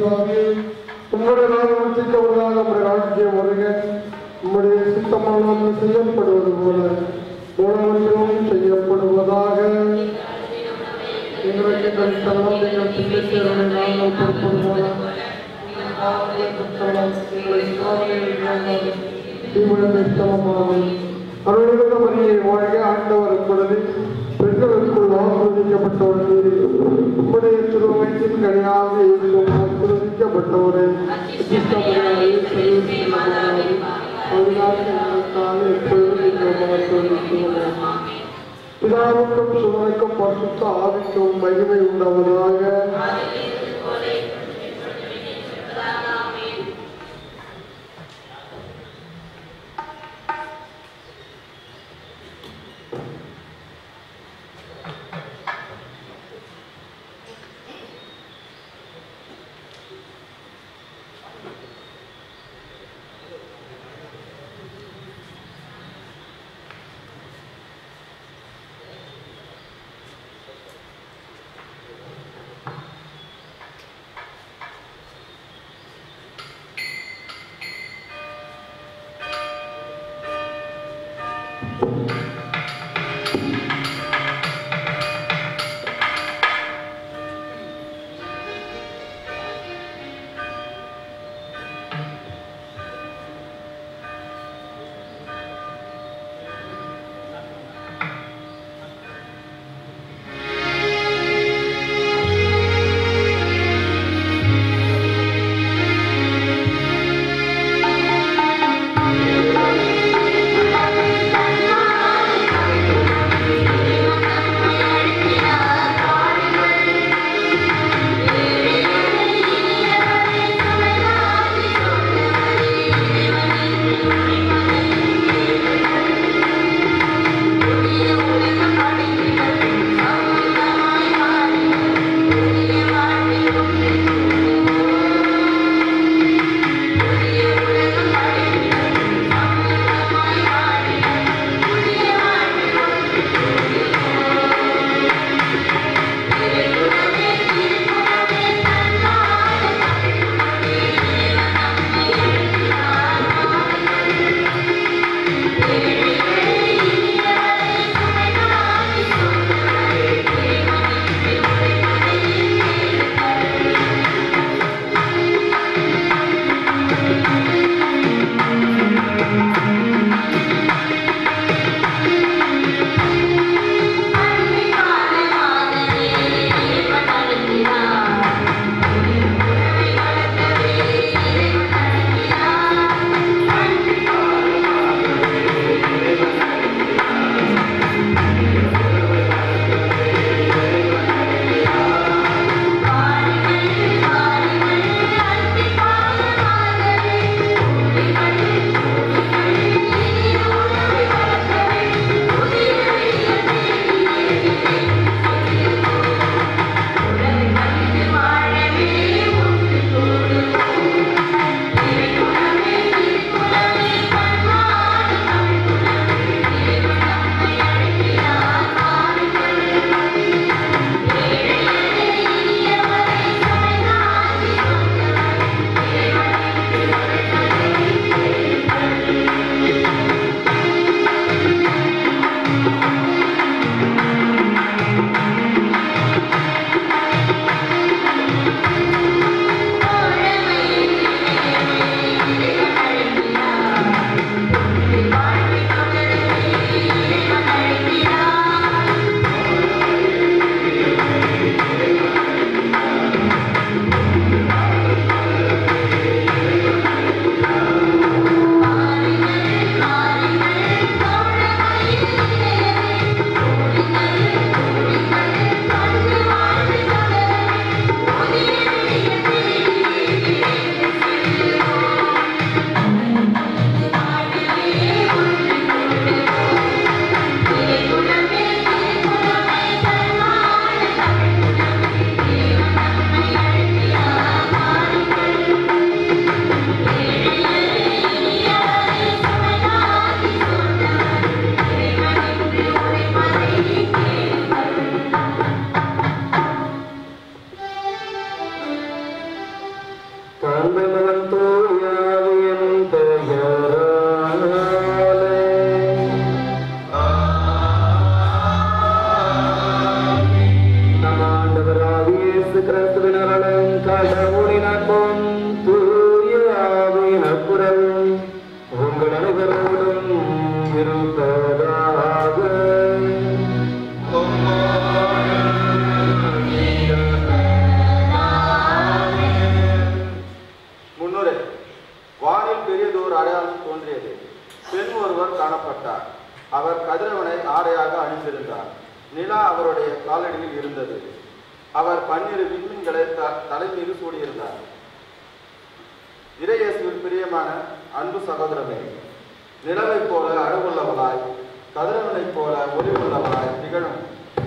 பிதாவே, உம்முடைய நாமம் சிக்கவதாக உம்முடைய ராஜ்யம் வருக. உம்முடைய சித்தமானது செய்யப்படுவது போல உலகத்திலும் செய்யப்படுவதாக. எங்களுக்கு கழித்தவனம் எங்கள் சிந்தைத்தேவனை நாங்கள் பொறுப்படுவோம். அருளிருந்த மரியை வாழ்க. ஆண்டவர் உங்களது பெண்களுக்குள் ஆசிர்வதிக்கப்பட்டவர் நீர். உம்முடைய திருவயிற்றின் கனியாக இருக்கும் ஆசிர்வதிக்கப்பட்டவரே. பிதாவுக்கும் சுவனுக்கும் பரிசுத்த ஆவிக்கும் மகிமை உண்டாவதாக. Thank you. அவர் கதிரவனை ஆடையாக அணிந்திருந்தார். நிலா அவருடைய காலடியில் இருந்தது. அவர் 12 விண்மீன்களை தலை மீது சூடியிருந்தார். இறையேசுவில் பிரியமான அன்பு சகோதரமே, நிலவைப் போல அழகுள்ளவளாய், கதிரவனைப் போல ஒளிவுள்ளவளாய் திகழும்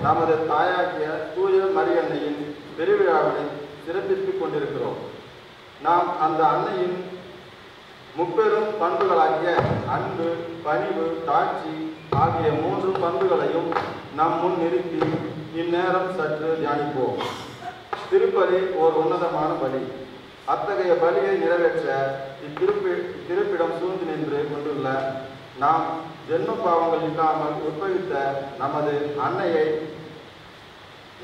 நமது தாயாகிய தூய மரியன்னையின் பெருவிழாவினை சிறப்பித்துக் கொண்டிருக்கிறோம். நாம் அந்த அன்னையின் முப்பெரும் பண்புகளாகிய அன்பு, பணிவு, தாட்சி ஆகிய 3 பண்புகளையும் நம் முன் நிறுத்தி இந்நேரம் சற்று தியானிப்போம். திருப்பலி ஓர் உன்னதமான பலி. அத்தகைய பலியை நிறைவேற்ற இத்திருப்பிடம் சூழ்ந்து நின்று கொண்டுள்ள நாம் ஜென்ம பாவங்கள் இல்லாமல் உற்பவித்த நமது அன்னையை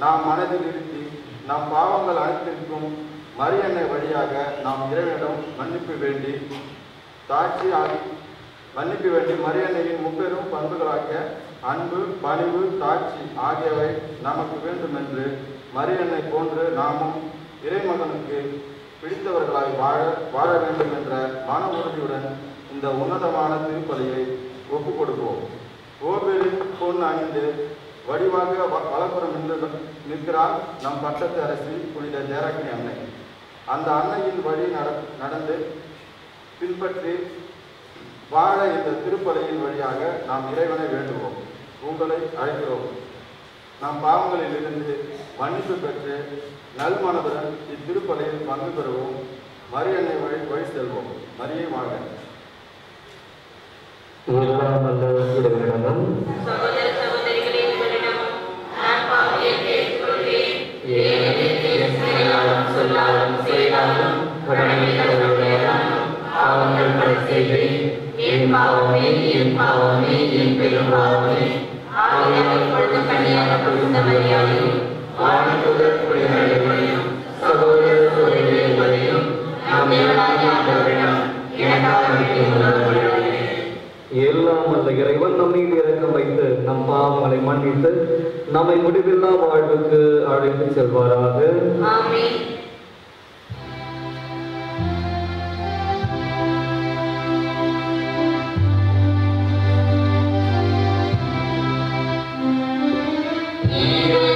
நாம் மனதில் நிறுத்தி நம் பாவங்கள் அனைத்திற்கும் மரியன்னை வழியாக நாம் இறைவனிடம் மன்னிப்பு வேண்டி மரியன்னையின் முப்பெரும் பண்புகளாகிய அன்பு, பணிவு, தாட்சி ஆகியவை நமக்கு வேண்டும் என்று மரியன்னை போன்று நாமும் இறைமகனுக்கு பிடித்தவர்களாய் வாழ வேண்டும் என்ற மன உறுதியுடன் இந்த உன்னதமான திருப்பலியை ஒப்புக் கொடுப்போம். ஓபேலின் பொன் அணிந்து வடிவாக வலப்புறம் நிற்கிறார் நம் பட்டத்து அரசி புனித ஜெராக்கினி அன்னை. அந்த அன்னையின் வழி நடந்து பின்பற்றி வாழ இந்த திருப்பலியின் வழியாக நாம் இறைவனை வேண்டுவோம். உங்களை அழைக்கிறோம். நம் பாவங்களில் இருந்து மன்னிப்பு பெற்று நல்மனதுடன் இத்திருப்பலியில் பங்கு பெறுவோம். மரியன்னை வழி செல்வோம். மரியை வாழ்க. எல்லாம் அல்ல இறைவன் நம்மை இறக்கம் வைத்து நம் பாவங்களை மன்னித்து நம்மை முடிவில்லா வாழ்வுக்கு அழைத்து செல்வாராக. ஆமென். Amen.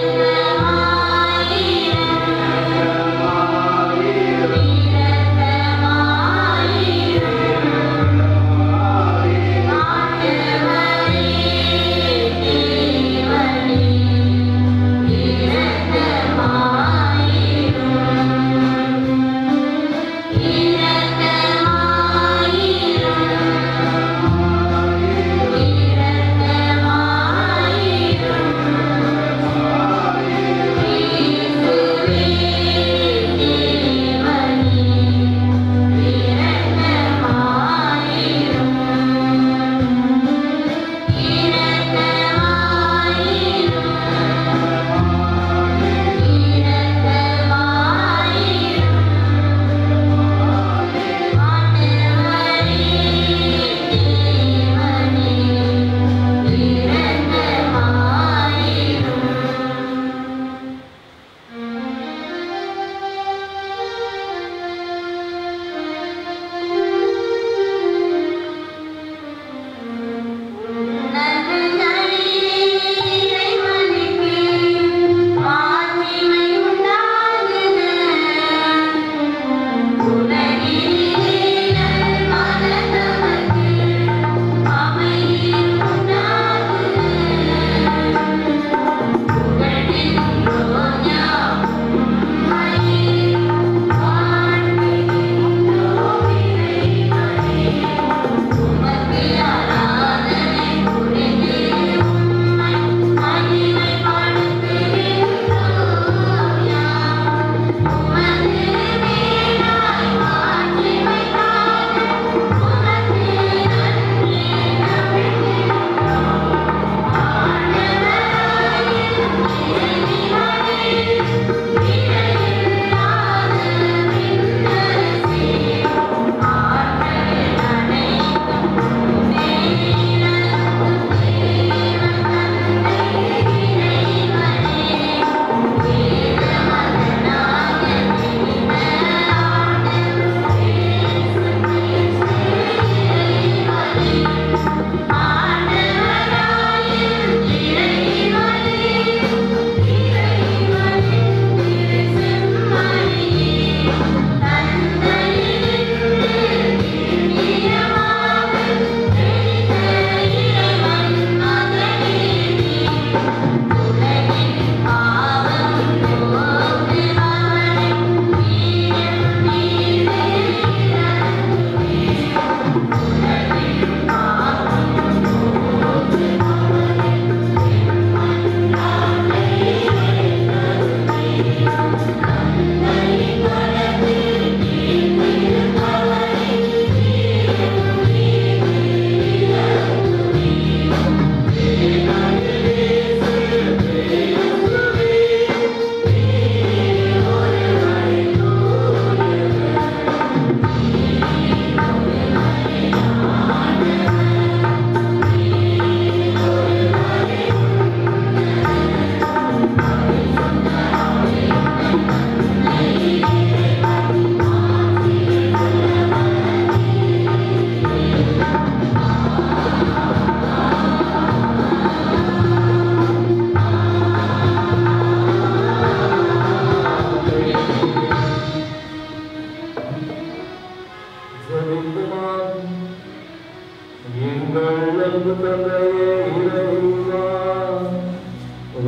தந்தையே இறைவா,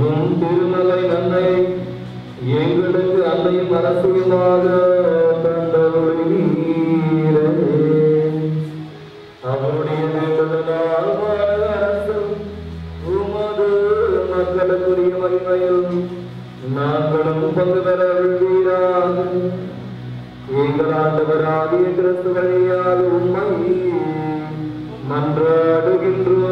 உம் திருமலை நன்மை எங்களுக்கு அன்னையும் அரசியமாக தந்தருளீரே. அவருடைய வேண்டுதலால் அரசு உமது மக்களுக்குரிய மகிமையில் நாங்களும் பங்கு பெற விடுவீராக. எங்கள் ஆண்டவராகிய கிறிஸ்து வழியாக உம்மை மன்றாடுகின்றோம்.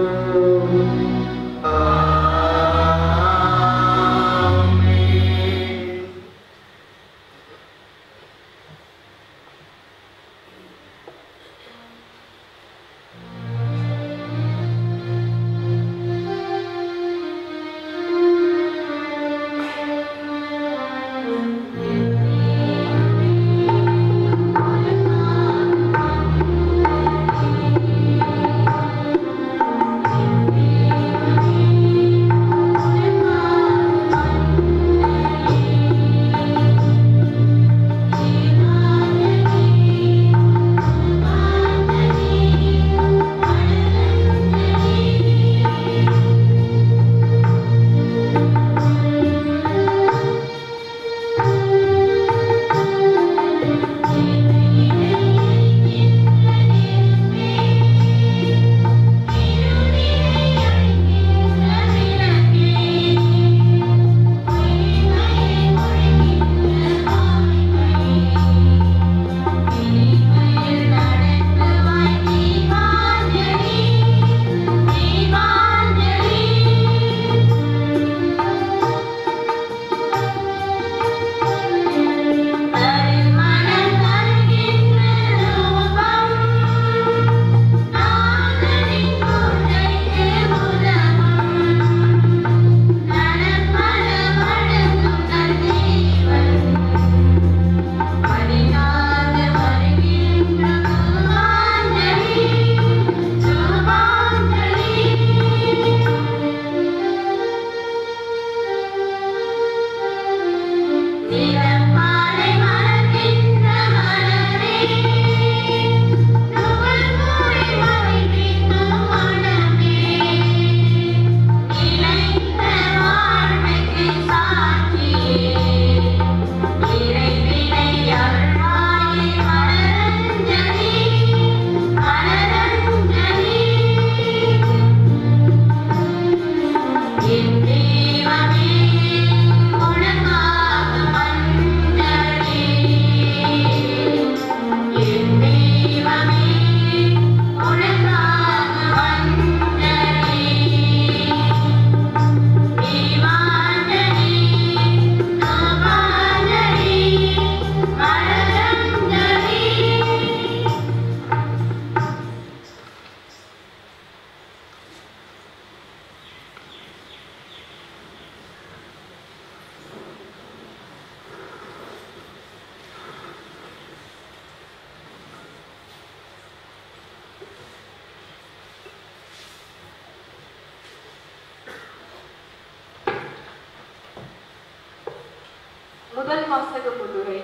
முதல் வாசக முன்னுரை.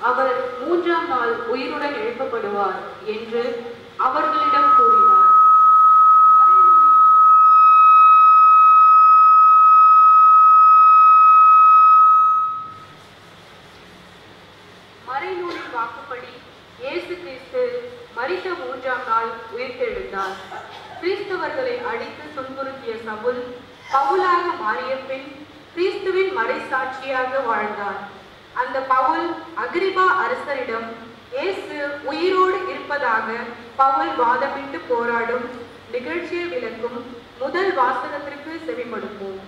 அவர் 3ஆம் நாள் உயிருடன் எழுப்பப்படுவார் என்று அவர்களிடம் கூறினார். மறைநூலின் வாக்குப்படி இயேசு கிறிஸ்து மரித்த 3ஆம் நாள் உயிர்த்தெழுந்தார். கிறிஸ்தவர்களை அடித்து துன்புறுத்திய சவுல் பவுலாக மாறிய பின் கிறிஸ்துவின் மறைசாட்சியாக வாழ்ந்தார். அந்த பவுல் அகிரிப்பா அரசரிடம் இயேசு உயிரோடு இருப்பதாக பவுல் வாதமிட்டு போராடும் நிகழ்ச்சியை விளக்கும் முதல் வாசகத்திற்கு செவிமடுப்போம்.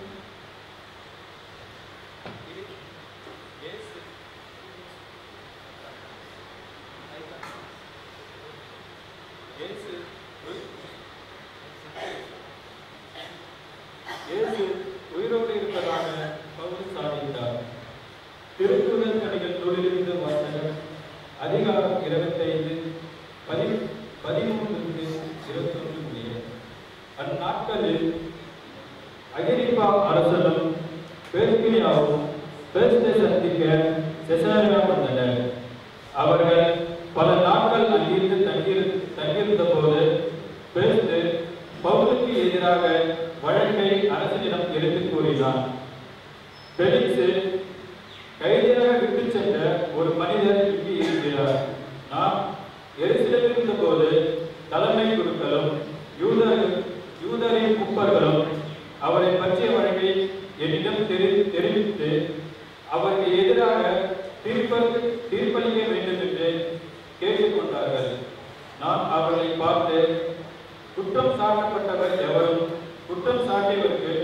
உயிரோடு இருப்பதாக பவுல் சாதித்தார். திருத்தூதர் பணிகள் நூலிலிருந்து வாசகம். அதிகாரம் 25:13-21. அந்நாட்களில் அகிரிப்பா அரசனும் பெர்கிலியாவும் பெஸ்தை சந்திக்க செசரியா வந்தனர். அவர்கள் பல நாட்கள் அங்கிருந்து தங்கியிருந்த போது பெஸ்து பவுலுக்கு என்கிறார். நான் எருசலேமில் இருந்தபோது தலைமை குருக்களும் யூதரின் முப்பர்களும் அவரை பற்றிய வழக்கை என்னிடம் தெரிவித்து அவருக்கு எதிராக தீர்ப்பளிக்க வேண்டும் என்று கேட்டுக்கொண்டார்கள். நான் அவர்களை பார்த்து, குற்றம் சாட்டப்பட்டவர் எவரும் குற்றம் சாட்டியவருக்கு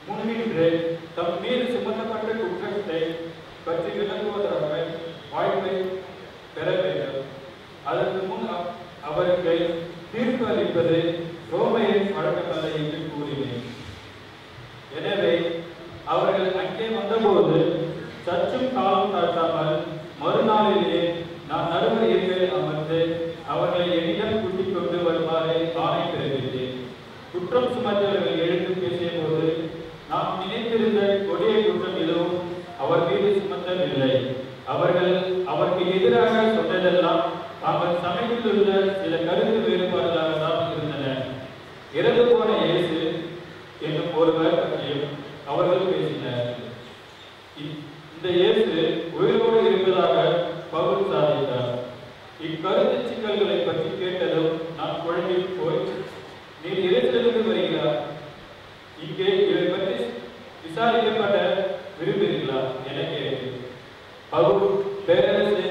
முன்னின்று தம் மீது சுமத்தப்பட்ட குற்றத்தை பற்றி விளங்குவதாக வாய்ப்பை பெற வேண்டும். அதற்கு முன் அவருக்கு தீர்ப்பு அளிப்பது ரோமையின் வழக்கமல்ல என்று கூறினேன். எனவே அவர்கள் அங்கே வந்தபோது சற்றும் காலம் தாழ்த்தாமல் மறுநாளிலே நான் நடுவர் இருக்கையில் அமர்ந்து அவர்களை என்னிடம் கூட்டிக் கொண்டு வருமாறு ஆணை பிறப்பித்தேன். குற்றம் சுமத்தியவர்கள் எழுந்து பேசிய போது நாம் நினைத்திருந்த கொடிய குற்றம் எதுவும் அவர் மீது சுமத்தவில்லை. அவர்கள் அவருக்கு எதிராக சொன்னதெல்லாம் தாங்கள் சமயத்தில் உள்ள சில கருத்து வேறுபாடுகளாக தான் இருந்தன. இறந்து போன இயேசு என்னும் ஒருவர் பற்றியும் அவர்கள் பேசினர். இந்த இயேசு உயிரோடு இருப்பதாக பவுல் சாதித்தார். இக்கருத்து சிக்கல்களை பற்றி கேட்டதும் நான் குழம்பி போய், நீர் எருசலேமுக்கு வருகிறார், இங்கே இவை பற்றி விசாரிக்கப்பட விரும்புகிறீர்களா என கேட்டேன். பவுல், பேரரசு,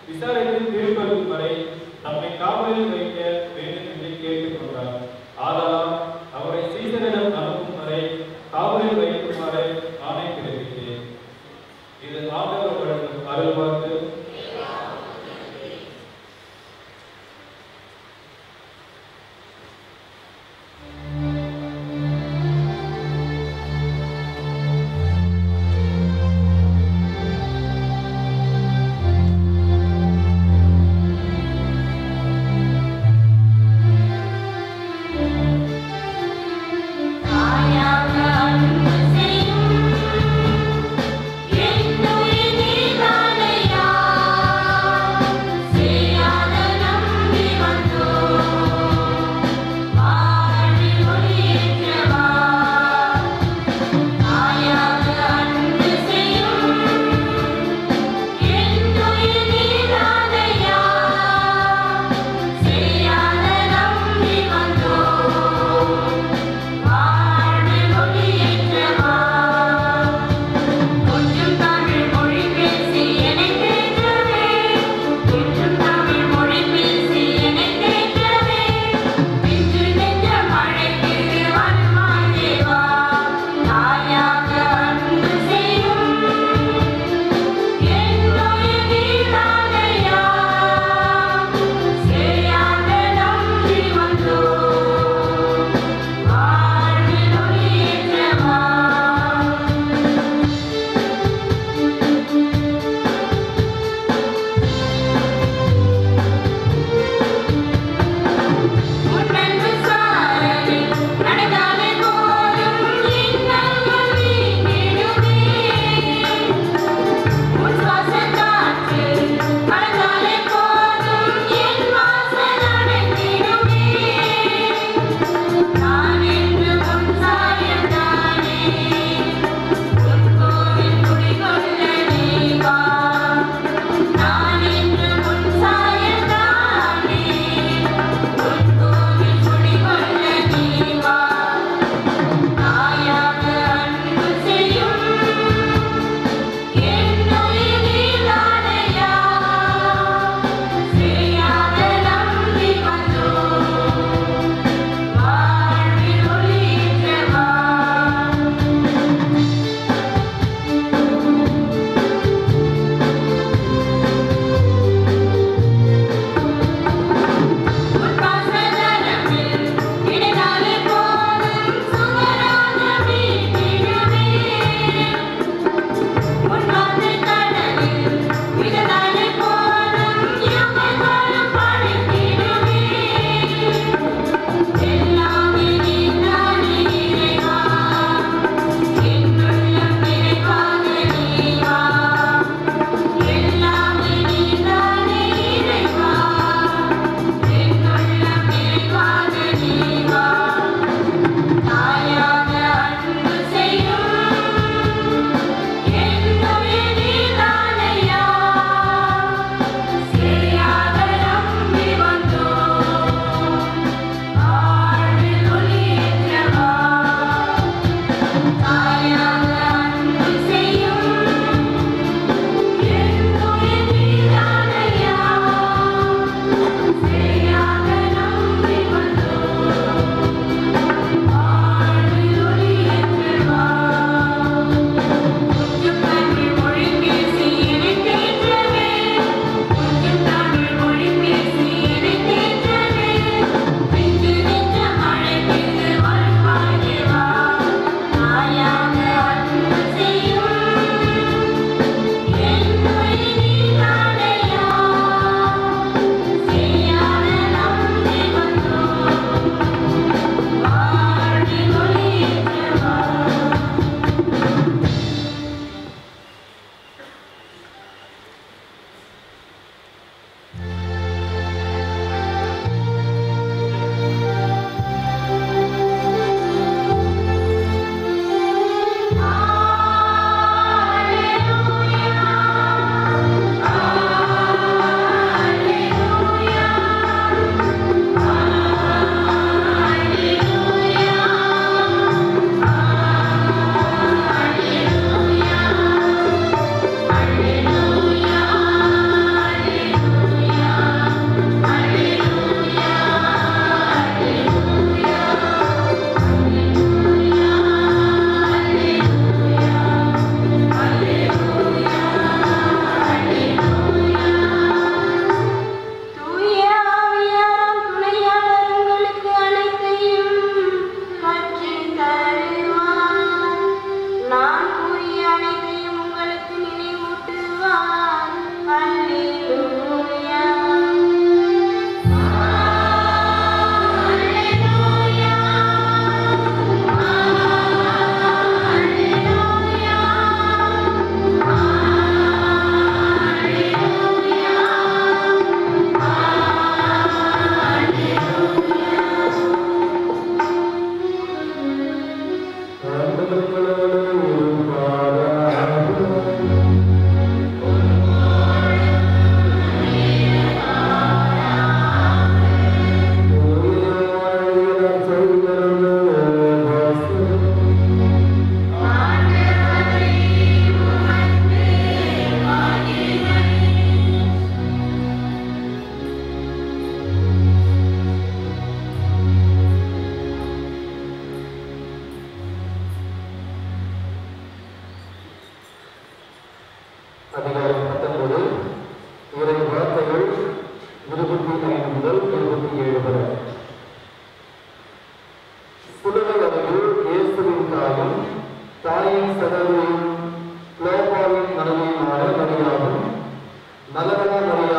விசாரித்து தீர்ப்பளிக்கும் வரை தம்மை காவலில் வைக்க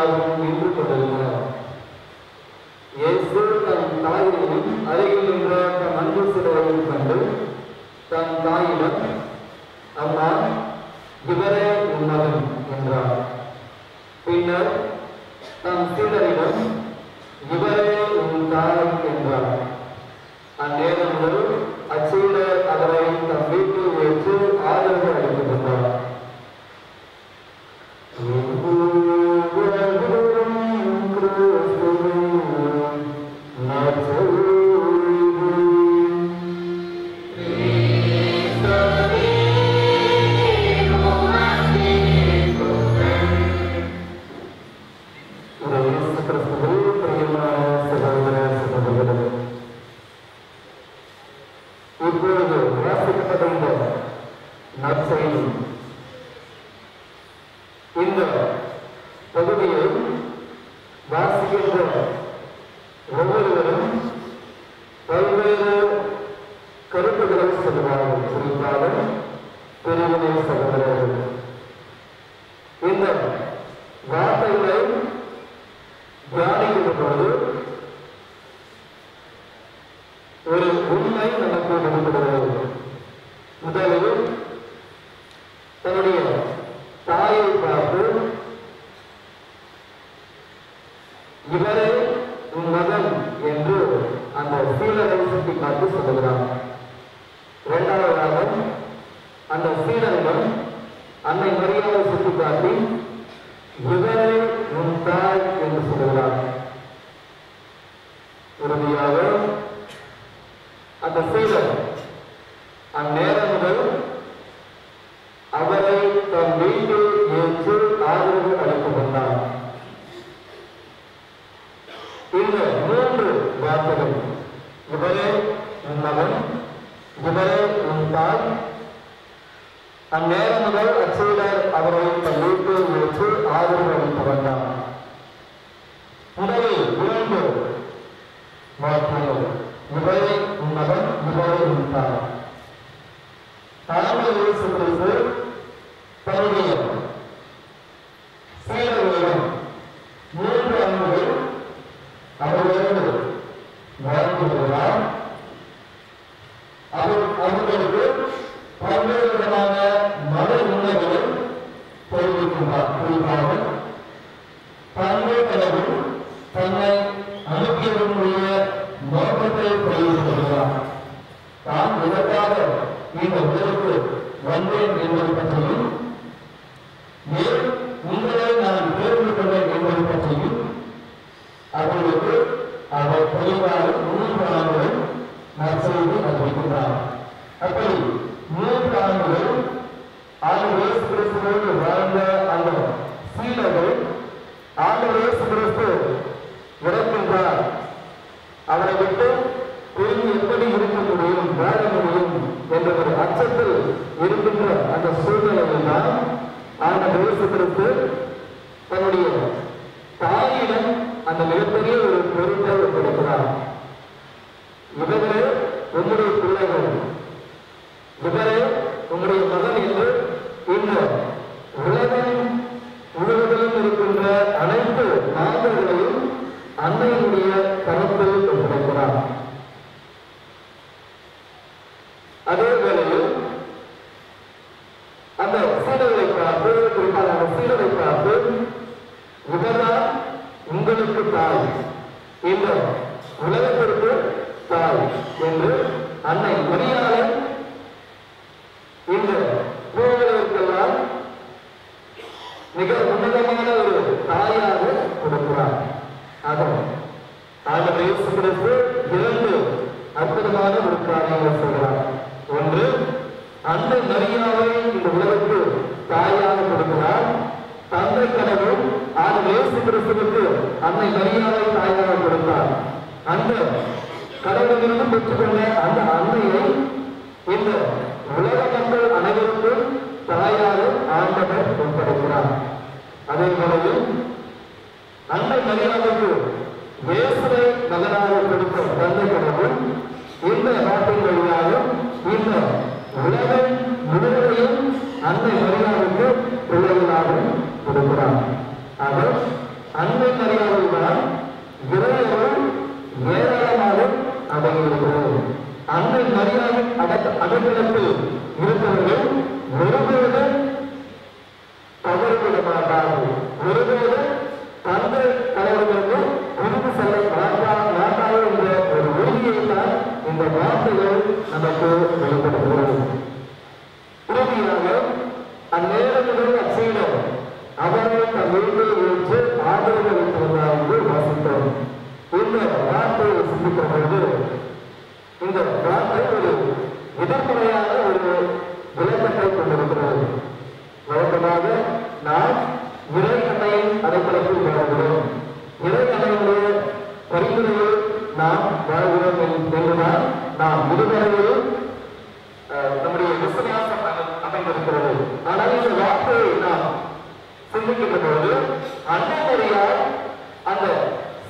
எல்லாரும் நின்று கொண்டிருந்தனர். இயேசு தன் தாயையும் அருகில் நின்ற தன் அன்பு சிலையையும் கண்டு தன் தாயிடம், அம்மா, இவரே உன் மகன் என்றார். பின்னர் தன் சீடரிடம், இவரே உன் தாய் என்றார். அந்நேரம் முதல் அச்சீடர் அவரை தன் வீட்டில் ஏற்று ஆதரவு அளித்துக் கொண்டார். இந்த பகுதியில் வாசிக்கின்ற ஒவ்வொருவரும் பல்வேறு கருத்துக்களை சொல்லுவார்கள். குறிப்பாக பிரிவினை சகோதரர்கள் இந்த வார்த்தைகளை தியானிக்கின்ற பொழுது ஒரு உண்மை நமக்கு வெளிப்படுகிறது. முதலில் தன்னுடைய தாயை பார்த்து, இவரே உன் மகன் என்று அந்த சீடரை சுட்டி காட்டி சொல்லுகிறார். இரண்டாவதாக அந்த சீடரிடம் அன்னை மரியாதை சுட்டி காட்டி, இவரே உன் தாய் என்று சொல்லுகிறார். இறுதியாக அந்த சீடர் அந்நேரம் முதல் அவரை தன் வீட்டில் ஏற்று ஆதரவு அளித்துக் கொண்டார். இந்த மூன்று வார்த்தைகள், இவரே உன் மகன், இவரே உன் தாய், அந்நேரம் முதல் அச்சீடர் அவரை தன் வீட்டில் ஏற்று ஆதரவு அளித்துக் கொண்டார். முதலில் இரண்டு வார்த்தைகள், இவரே உன் மகன், இவரே உன் தாய். ஆண்டவர் இயேசு கிறிஸ்து தன்னுடைய சீடர்களிடம் 3 ஆண்டுகள் அவர்களோடு வாழ்ந்து வருகிறார். அவர்களுக்கு பல்வேறு விதமான மத உண்மைகளை தெரிவிக்கின்றார். குறிப்பாக தன்னை கடவுள் தன்னை அனுப்பியவர்களுடைய நோக்கத்தை தெரிவிக்கிறார். தான் இதற்காக இந்த உலகுக்கு வந்தேன் என்பது பற்றியும், ஏன் உங்களை நான் தேர்வு கொண்டேன் என்பது பற்றியும் அவர்களுக்கு அவர் தெளிவாக 3 ஆண்டுகள் நற்செய்தி அறிவிக்கிறார். அப்படி 3 ஆண்டுகள் ஆண்டவர் இயேசு கிறிஸ்துவோடு வாழ்ந்த அந்த சீடர்கள் ஆண்டவர் இயேசு கிறிஸ்து இறக்கின்றார், அவரை விட்டு திரும்பி எப்படி இருக்க முடியும், வாழ முடியும் என்ற ஒரு அச்சத்தில் இருக்கின்ற அந்த சூழ்நிலையில் தான் ஆண்டவர் இயேசு கிறிஸ்து தன்னுடைய தாயிடம் அந்த மிகப்பெரிய ஒரு பொருட்டை ஒப்படைக்கிறார். இவரே உங்களுடைய பிள்ளைகள், இவரே உங்களுடைய மகன் என்று இந்த உலகம் முழுவதிலும் இருக்கின்ற அனைத்து மாந்தர்களையும் அன்னையினுடைய கருத்தில் ஒப்படைக்கிறார். அதே வேளையில் அந்த சீடரை பார்த்து, குறிப்பாக அந்த சீடரை பார்த்து, இவர்தான் உங்களுக்கு தாய், இந்த உலகத்திற்கு தாய் என்று அன்னை மரியாதை இந்த பூவுலகெல்லாம் மிக உன்னதமான ஒரு தாயாக கொடுக்கிறார். ஆண்டவர் இயேசு கிறிஸ்து 2 அற்புதமான ஒரு காரியங்களை சொல்கிறார். ஒன்று, அன்னை மரியாதை இந்த உலகத்துக்கு தாயாக கொடுக்கிறார். தந்தை கடவுள் ஆண்டவர் இயேசு கிறிஸ்துவுக்கு அன்னை மரியாதை தாயாக கொடுத்தார். அந்த கடவுளிலிருந்து பெற்றுக்கொண்ட அந்த அன்னையை இந்த உலக மக்கள் அனைவருக்கும் தாயாக ஆண்டவர் ஒப்படைக்கிறார். அதே போலவே அன்னை மரியாதைக்கு இயேசுவை மகனாக கொடுத்த தந்தை கடவுள் இந்த நாட்டின் வழியாக இந்த உலகம் முழுவதையும் அன்னை மரியாதைக்கு பிள்ளைகளாக கொடுக்கிறார். அவர் அன்னை மரியாதைதான் இறையர்கள் ஏராளமாக அடங்கியிருக்கிறது. அன்னை மரியாதை அடக்கத்தில் இருப்பவர்கள் ஒருபோது தவறுவிட மாட்டார்கள். ஒருபோது தந்தை தலைவர்களுக்கு புரிந்து செல்ல மாட்டார்கள் என்ற ஒரு உறுதியை தான் இந்த வார்த்தைகள் நமக்கு வெளிப்படுத்துகிறது. இறுதியாக அந்நேரத்தில் அச்சீனர் அவர்கள் தன் வீட்டில் ஏற்று ஆதரவு வைத்திருந்தார் என்று வாசித்தோம். இந்த வார்த்தையை சிந்திக்கிற பொழுது இந்த வார்த்தை ஒரு எதிர்மறையான ஒரு விளக்கத்தை கொண்டிருக்கிறது. வழக்கமாக நாம் இறை அன்னையின் அடைக்கலத்தில் வாழ்கிறோம். இறை அன்னையுடைய பரிந்துரையில் நாம் வாழ்கிறோம் என்றுதான் நாம் இதுவரையில் நம்முடைய விசுவாசம் அமைந்திருக்கிறது. ஆனால் இந்த வார்த்தையை நாம் சிந்திக்கின்ற பொழுது அன்னை மரியாள் அந்த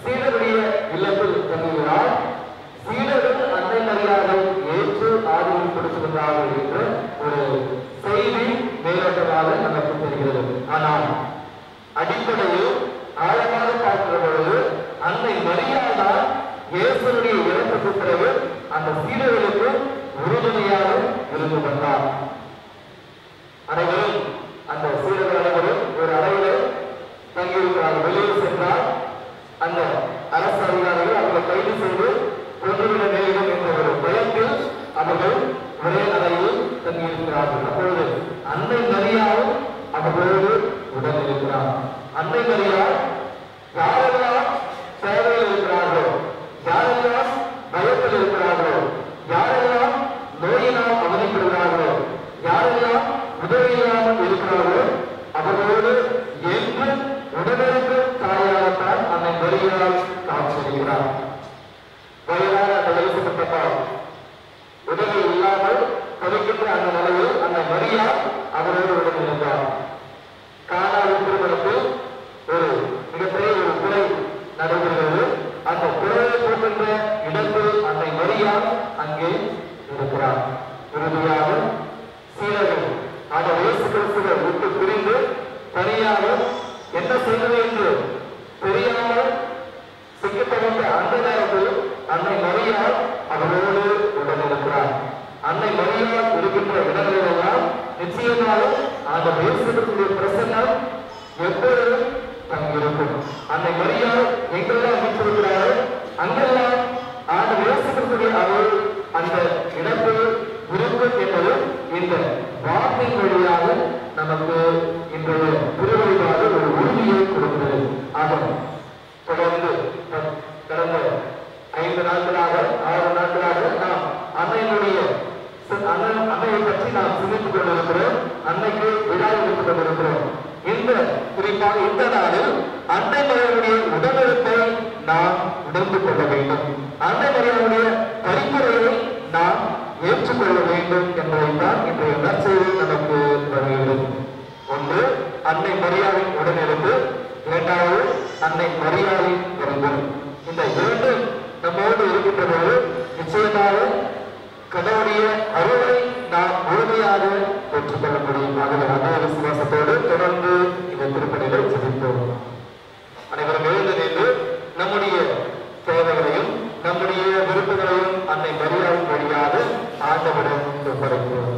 சீடருடைய இல்லத்தில் தங்குகிறார். சீடர்கள் அன்னை மரியாதை ஏற்று ஆதரவு கொடுத்திருந்தார்கள் என்ற ஒரு செய்தி மேலோட்டமாக நமக்கு தெரிகிறது. ஆனால் அடிப்படையில் ஆழமாக பார்க்கிற பொழுது அன்னை மரியாள் தான் இயேசுடைய இறப்புக்கு பிறகு அந்த சீடர்களுக்கு உறுதுணையாக இருந்து வந்தார். அனைவரும் அந்த சீடர்கள் அனைவரும் ஒரு அறையில் தங்கியிருக்கிறார்கள். வெளியில் சென்றால் அந்த அரசு அதிகாரிகள் அவர்களை கைது செய்து கொன்றுவிட நேரிடும் என்ற ஒரு பயத்தில் அவர்கள் ஒரே அறையில் தங்கியிருக்கிறார்கள். அப்பொழுது அன்னை மரியாள் அவர்களோடு உடன் இருக்கிறார். அன்னை மரியாள் யாரெல்லாம் சேவையில் இருக்கிறார்களோ, யாரெல்லாம் பயத்தில் இருக்கிறார்களோ, யாரெல்லாம் நோயினால் அவதிப்படுகிறார்களோ, யாரெல்லாம் உதவியில்லாமல் இருக்கிறார்களோ அவர்களோடு என்று உடனிருக்கும் தாயாகத்தான் அன்னை மரியாள் காட்சியளிக்கிறார். வயதான அந்த எழுப்பப்பட்டால் உதவி இல்லாமல் தவிக்கின்ற அந்த நிலையில் அந்த மரியாள் அவரோடு உடனிருந்தார். கானாவின் திருமணத்தில் ஒரு மிகப்பெரிய ஒரு குறை நடைபெறுகிறது. அந்த குறையை போகின்ற இடத்தில் அன்னை மரியாள் அங்கே இருக்கிறார். இறுதியாக சீடர்கள் அந்த இயேசு கிறிஸ்துவை விட்டு பிரிந்து தனியாக என்ன செய்வது என்று தெரியாமல் சிக்கித்தவந்த அந்த நேரத்தில் அன்னை மரியாள் அவரோடு உடனிருக்கிறார். அன்னை மரியாள் இருக்கின்ற இடங்களெல்லாம் நிச்சயமாக அந்த இயேசுடைய பிரசன்னம் எப்பொழுதும் தங்கியிருக்கும். அன்னை மரியாள் எங்கெல்லாம் வீட்டிருக்கிறாரோ அங்கெல்லாம் அந்த இயேசுடைய அருள் அந்த இடத்தில் இருக்கும் என்பது இந்த வார்த்தை வழியாக நமக்கு இன்றைய திருவழிபாடு ஒரு உறுதியை கொடுக்கிறது. ஆகும் தொடர்ந்து கடந்த 5 நாட்களாக 6 நாட்களாக நாம் அன்னையினுடைய அன்னையை பற்றி நாம் சிந்தித்துக் கொண்டிருக்கிறோம். அன்னைக்கு விழா எடுத்துக் கொண்டிருக்கிறோம். இந்த குறிப்பாக இந்த நாளில் அன்னை மரியாளுடைய உடனிருப்பை நாம் உணர்ந்து கொள்ள வேண்டும். அன்னை மரியாளுடைய பரிந்துரையை நாம் ஏற்றுக்கொள்ள வேண்டும் என்பதைத்தான் இன்றைய நற்செய்தி நமக்கு வருகிறது. ஒன்று, அன்னை மரியாளின் உடனிருந்து, இரண்டாவது அன்னை மரியாளின் பரிந்துரை. இந்த இரண்டு நம்மோடு இருக்கின்றபோது நிச்சயமாக கடவுளுடைய அருளை நாம் முழுமையாக பெற்றுக்கொள்ள முடியும். ஆகவே அதே விசுவாசத்தோடு தொடர்ந்து இந்த திருப்பணிகளை சிந்திப்போம். அனைவரும் எழுந்து நின்று நம்முடைய தேவைகளையும் நம்முடைய விருப்பங்களையும் அன்னை மரியாளின் வழியாக ஆண்டவரிடம் ஒப்படைக்கிறோம்.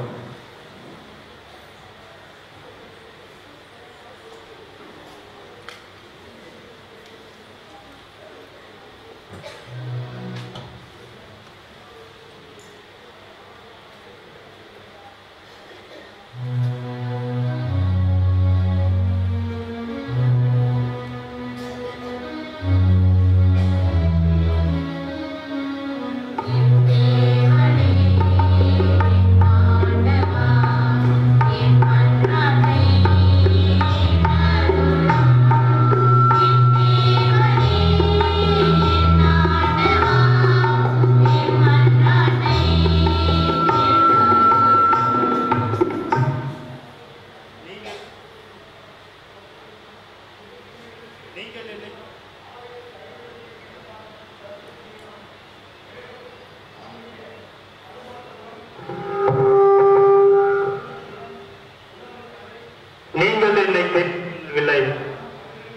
நீங்கள் என்னை கேட்கவில்லை,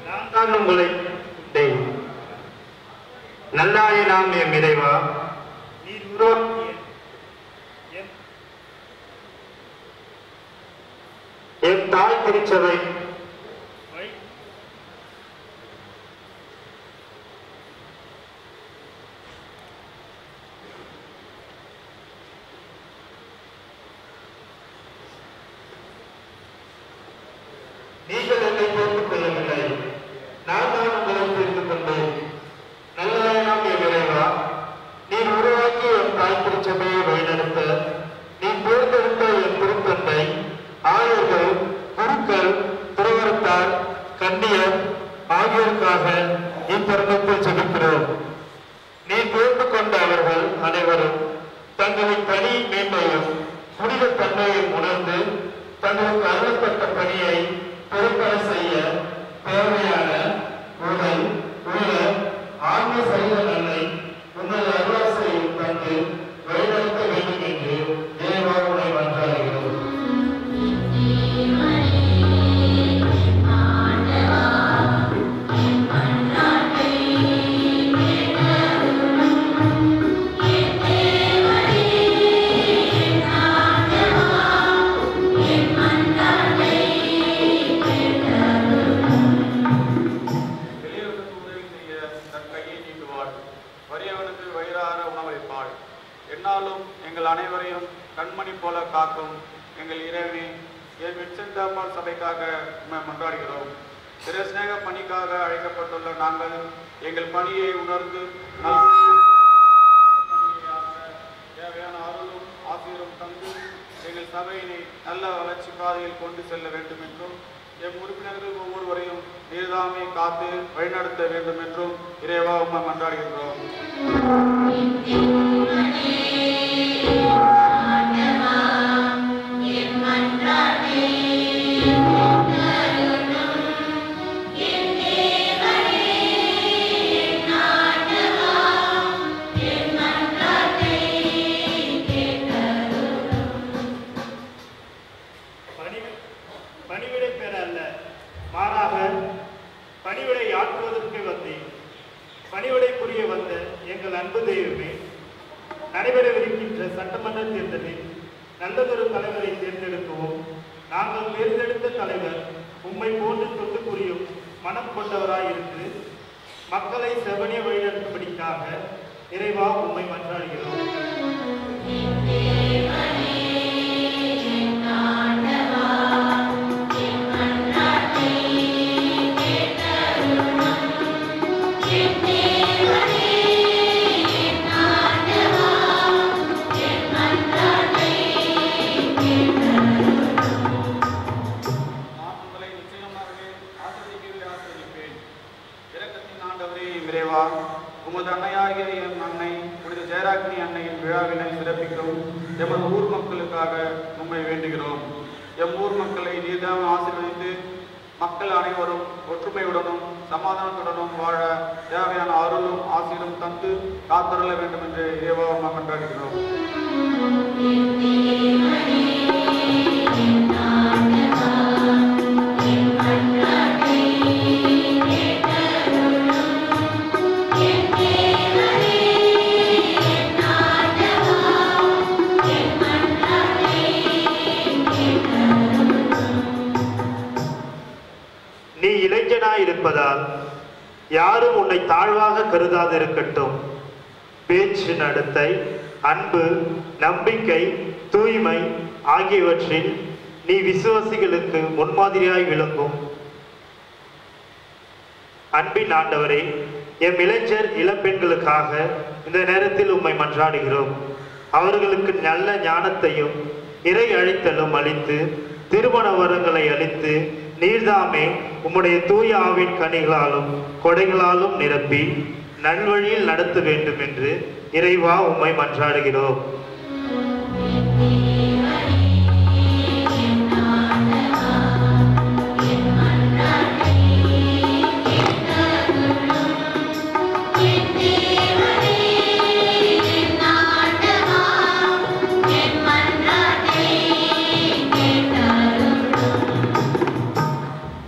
நான் தான் உங்களை நல்லாயினாம் எம் இறைவா, நீர் உருவாக்கிய என் தாய் திருச்சபை நீங்கள் என்னை பொறுத்துக் கொள்ளவில்லை, நான் தான் உங்களை தெரிந்து கொண்டேன். நல்லாயினாம் என் இறைவா, நீர் உருவாக்கி என் தாய் திருச்சபையை வழிநடத்த நீ தேர்ந்தெடுத்த என் திருத்தந்தை, ஆயர்கள், குருக்கள், துறவரத்தார், கன்னியர் ஆகியோருக்காக இத்தருணத்தில் ஜெபிக்கிறோம். நீ தேர்ந்து கொண்ட அவர்கள் அனைவரும் தங்களின் பணி மேன்மையும் புனித தன்மையும் உணர்ந்து தங்களுக்கு அருளப்பட்ட பணியை பொறுப்பெற செய்ய தேவையான உடல், உள்ள, ஆன்ம சரீர நன்மை உங்கள் அருளாசையும் தந்து வழிநடத்த வேண்டும் என்று இறைவா உன்னை மன்றாடுகிறோம். என்னாலும் எங்கள் அனைவரையும் கண்மணி போல காக்கும் எங்கள் இறைவனே, என் வின்சென்ட் சபைக்காக மன்றாடுகிறோம். சிறஸ்நேக பணிக்காக அழைக்கப்பட்டுள்ள நாங்கள் எங்கள் பணியை உணர்ந்து தேவையான அருளும் ஆசிரியரும் தந்து எங்கள் சபையினை நல்ல வளர்ச்சி பாதையில் கொண்டு செல்ல வேண்டும் என்றும் எம் உறுப்பினர்கள் ஒவ்வொருவரையும் நீர்தாமே காத்து வழிநடத்த வேண்டும் என்றும் இறைவா உம்மை மன்றாடுகின்றோம். பணிவிடை பெற அல்ல, மாறாக பணிவிடை ஆற்றுவதற்கு வந்தேன். பணிவிடை புரிய வந்த எங்கள் அன்பு தெய்வமே, நடைபெறவிருக்கின்ற சட்டமன்ற தேர்தலில் நல்லதொரு தலைவரை தேர்ந்தெடுக்கவும் நாங்கள் தேர்ந்தெடுத்த தலைவர் உம்மை போன்று தொண்டு புரியும் மனம் கொண்டவராயிருந்து மக்களை செவனிய வழிநடத்தும்படிக்காக இறைவா உம்மை மன்றாடுகிறோம். உமது அன்னையாகிய எம் அன்னை புனித ஜெயராக்கினி அன்னையின் விழாவினை சிறப்பிக்கும் எமது ஊர் மக்களுக்காக உம்மை வேண்டுகிறோம். எம் ஊர் மக்களை நீர்தான் ஆசீர்வதித்து மக்கள் அனைவரும் ஒற்றுமையுடனும் சமாதானத்துடனும் வாழ தேவையான அருளும் ஆசீரும் தந்து காத்தருள வேண்டும் என்று இறைவா உம்மை மன்றாடுகிறோம். நீ இளைஞனாயிருப்பதால் யாரும் உன்னை தாழ்வாக கருதாதிருக்கட்டும். பேச்சு, நடத்தை, அன்பு, நம்பிக்கை, தூய்மை ஆகியவற்றில் நீ விசுவாசிகளுக்கு முன்மாதிரியாய் விளங்கும். அன்பின் ஆண்டவரே, எம் இளைஞர் இளப்பெண்களுக்காக இந்த நேரத்தில் உம்மை மன்றாடுகிறோம். அவர்களுக்கு நல்ல ஞானத்தையும் இறை அழைத்தலும் அளித்து திருமண வரங்களை அளித்து நீர்தாமே உம்முடைய தூய ஆவின் கனிகளாலும் கொடைகளாலும் நிரப்பி நல்வழியில் நடத்த வேண்டும் என்று இறைவா உம்மை மன்றாடுகிறோம்.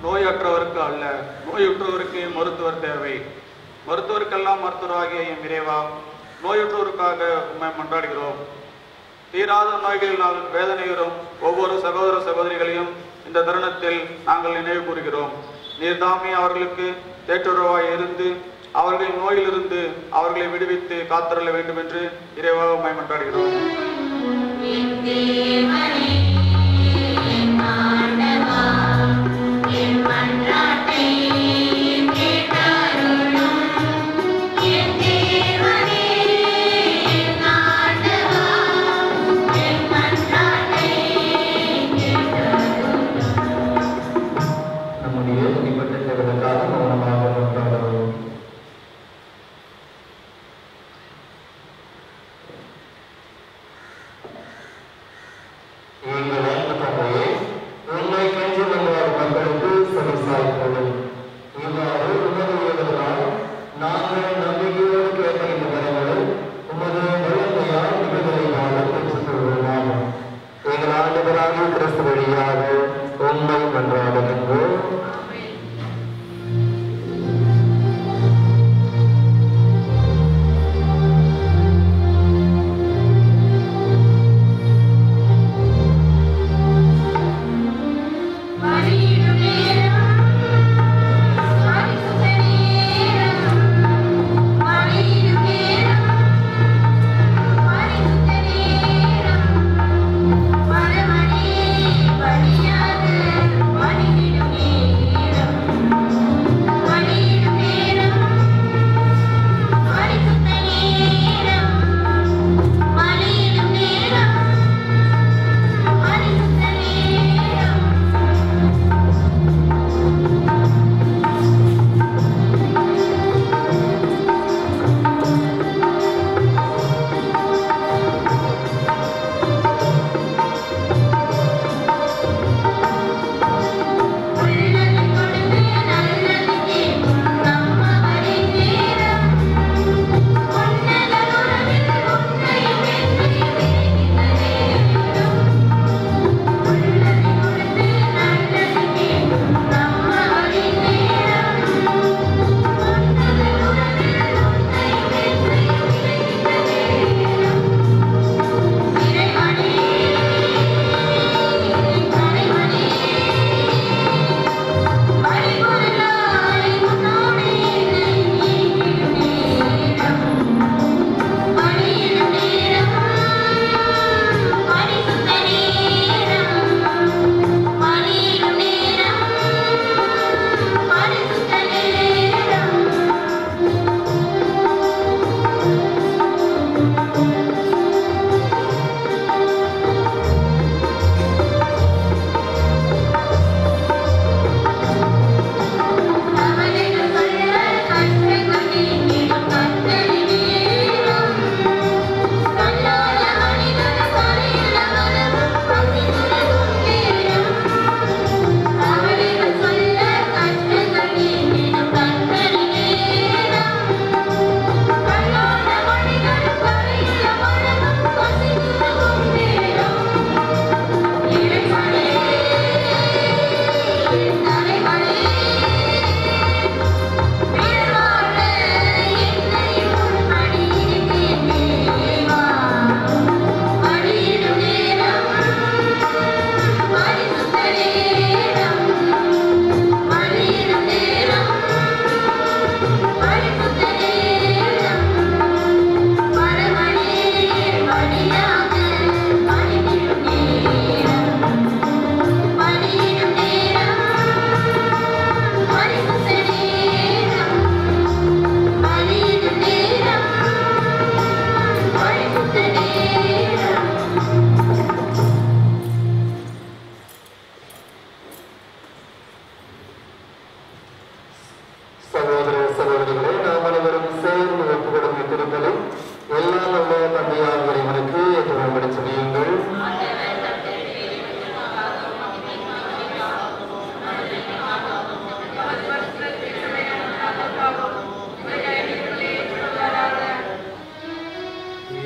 நோயற்றவருக்கு அல்ல, நோயுற்றவருக்கு மருத்துவர் தேவை. மருத்துவருக்கெல்லாம் மருத்துவராகிய எம் இறைவா, நோயுற்றோருக்காக உம்மை மன்றாடுகிறோம். தீராத நோய்களினால் வேதனையுறும் ஒவ்வொரு சகோதர சகோதரிகளையும் இந்த தருணத்தில் நாங்கள் நினைவு கூறுகிறோம். நீர்தாமே அவர்களுக்கு தேற்றுறவாய் இருந்து அவர்களின் நோயிலிருந்து அவர்களை விடுவித்து காத்தருள வேண்டும் என்று இறைவா உம்மை மன்றாடுகிறோம்.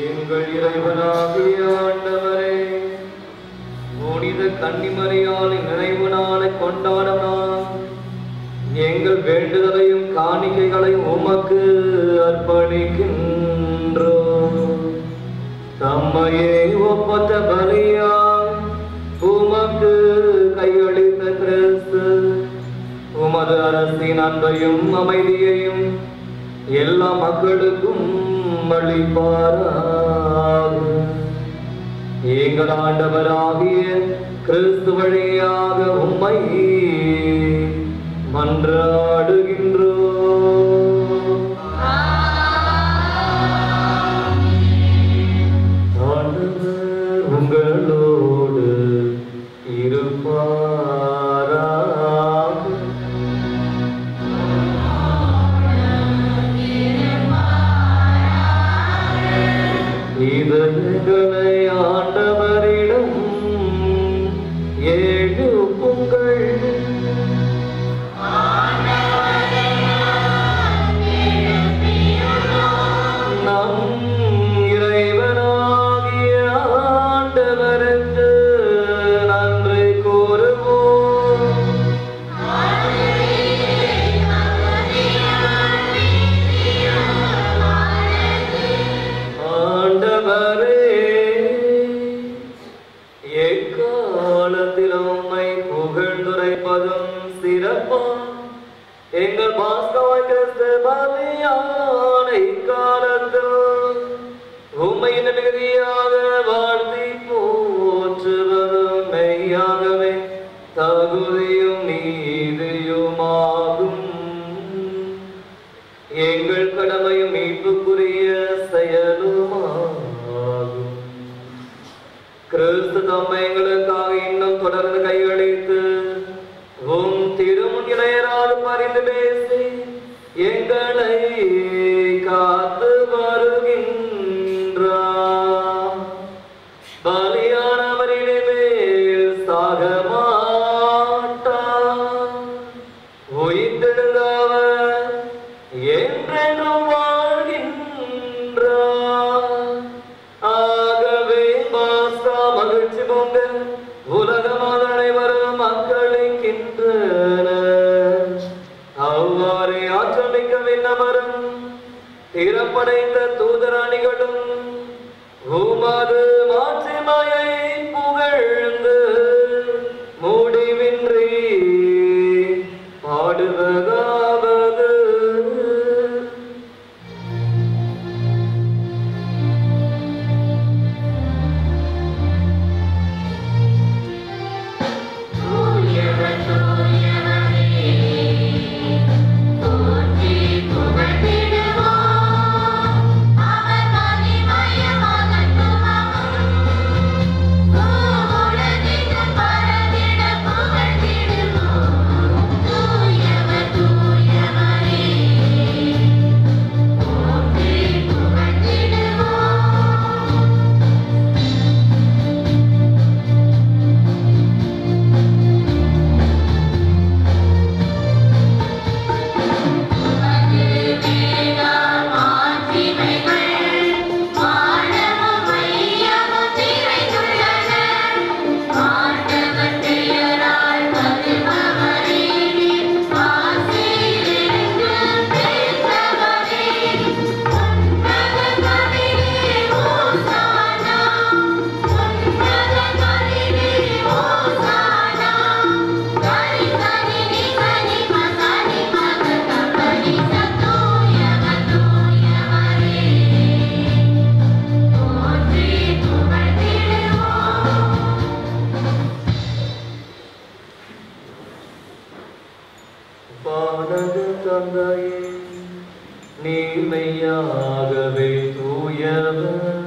எங்கள் இறைவனாகிய ஆண்டவரே, புனித கன்னிமரியாளின் நினைவு நாளை கொண்டாடும் நாம் எங்கள் வேண்டுதலையும் காணிக்கையும் காணிக்கைகளை உமக்கு அர்ப்பணிக்கின்றோம். தம்மையே ஒப்பற்ற பலியாய் உமக்கு கையளித்த கிறிஸ்து உமது அரசின் அன்பையும் அமைதியையும் எல்லா மக்களுக்கும் அளிப்பாராக. எங்கள் ஆண்டவராகிய கிறிஸ்து வழியாக உம்மை மன்றாடுகின்றோம். ஆண்டவர் உங்களோடு இருப்பாராக. இதயங்களை ஆண்டவரிடம் எழுப்புங்கள். நம் இறைவனாகிய ஆண்டவருக்கு நன்றி கூறுவோம். ஆண்டவரே, எக்காலத்திலும் உம்மை புகழ்ந்துரைப்பதும் சிறப்பா எங்கள் பாஸ்கவாய் கிறிஸ்து பலியான இக்காலத்தில் உம்மை மிகுதியாக வாழ்த்தி போற்றுவதும் மெய்யாகவே தகுதியும் நீதியுமாகும். எங்கள் கடமையும் மீட்புக்குரிய செயலுமாகும். கிறிஸ்து தம்மை எங்களுக்காக இன்னும் தொடர்ந்து கையளித்து உம் திருமுன் இளையரால் பரிந்து பேசி எங்களை காத்து வருகின்றார். பலியானவரிடமேல் சாக மாட்டார். உயிர்த்தெழுந்தவர் என்றென்றும் வாழ்கின்றார். ஆகவே பாஸ்கா மகிழ்ச்சி பொங்க உலகமாக அனைவரும் மக்களிக்கின்றனர். அவ்வாறே ஆற்றல் மிக்க விண்ணவரும் திறப்படைந்த தூதராணிகளும் உமது மாட்சிமையை புகழ்ந்து முடிவின்றி பாடுவதாவது. தந்தையே, நீர் மெய்யாகவே தூயவர்,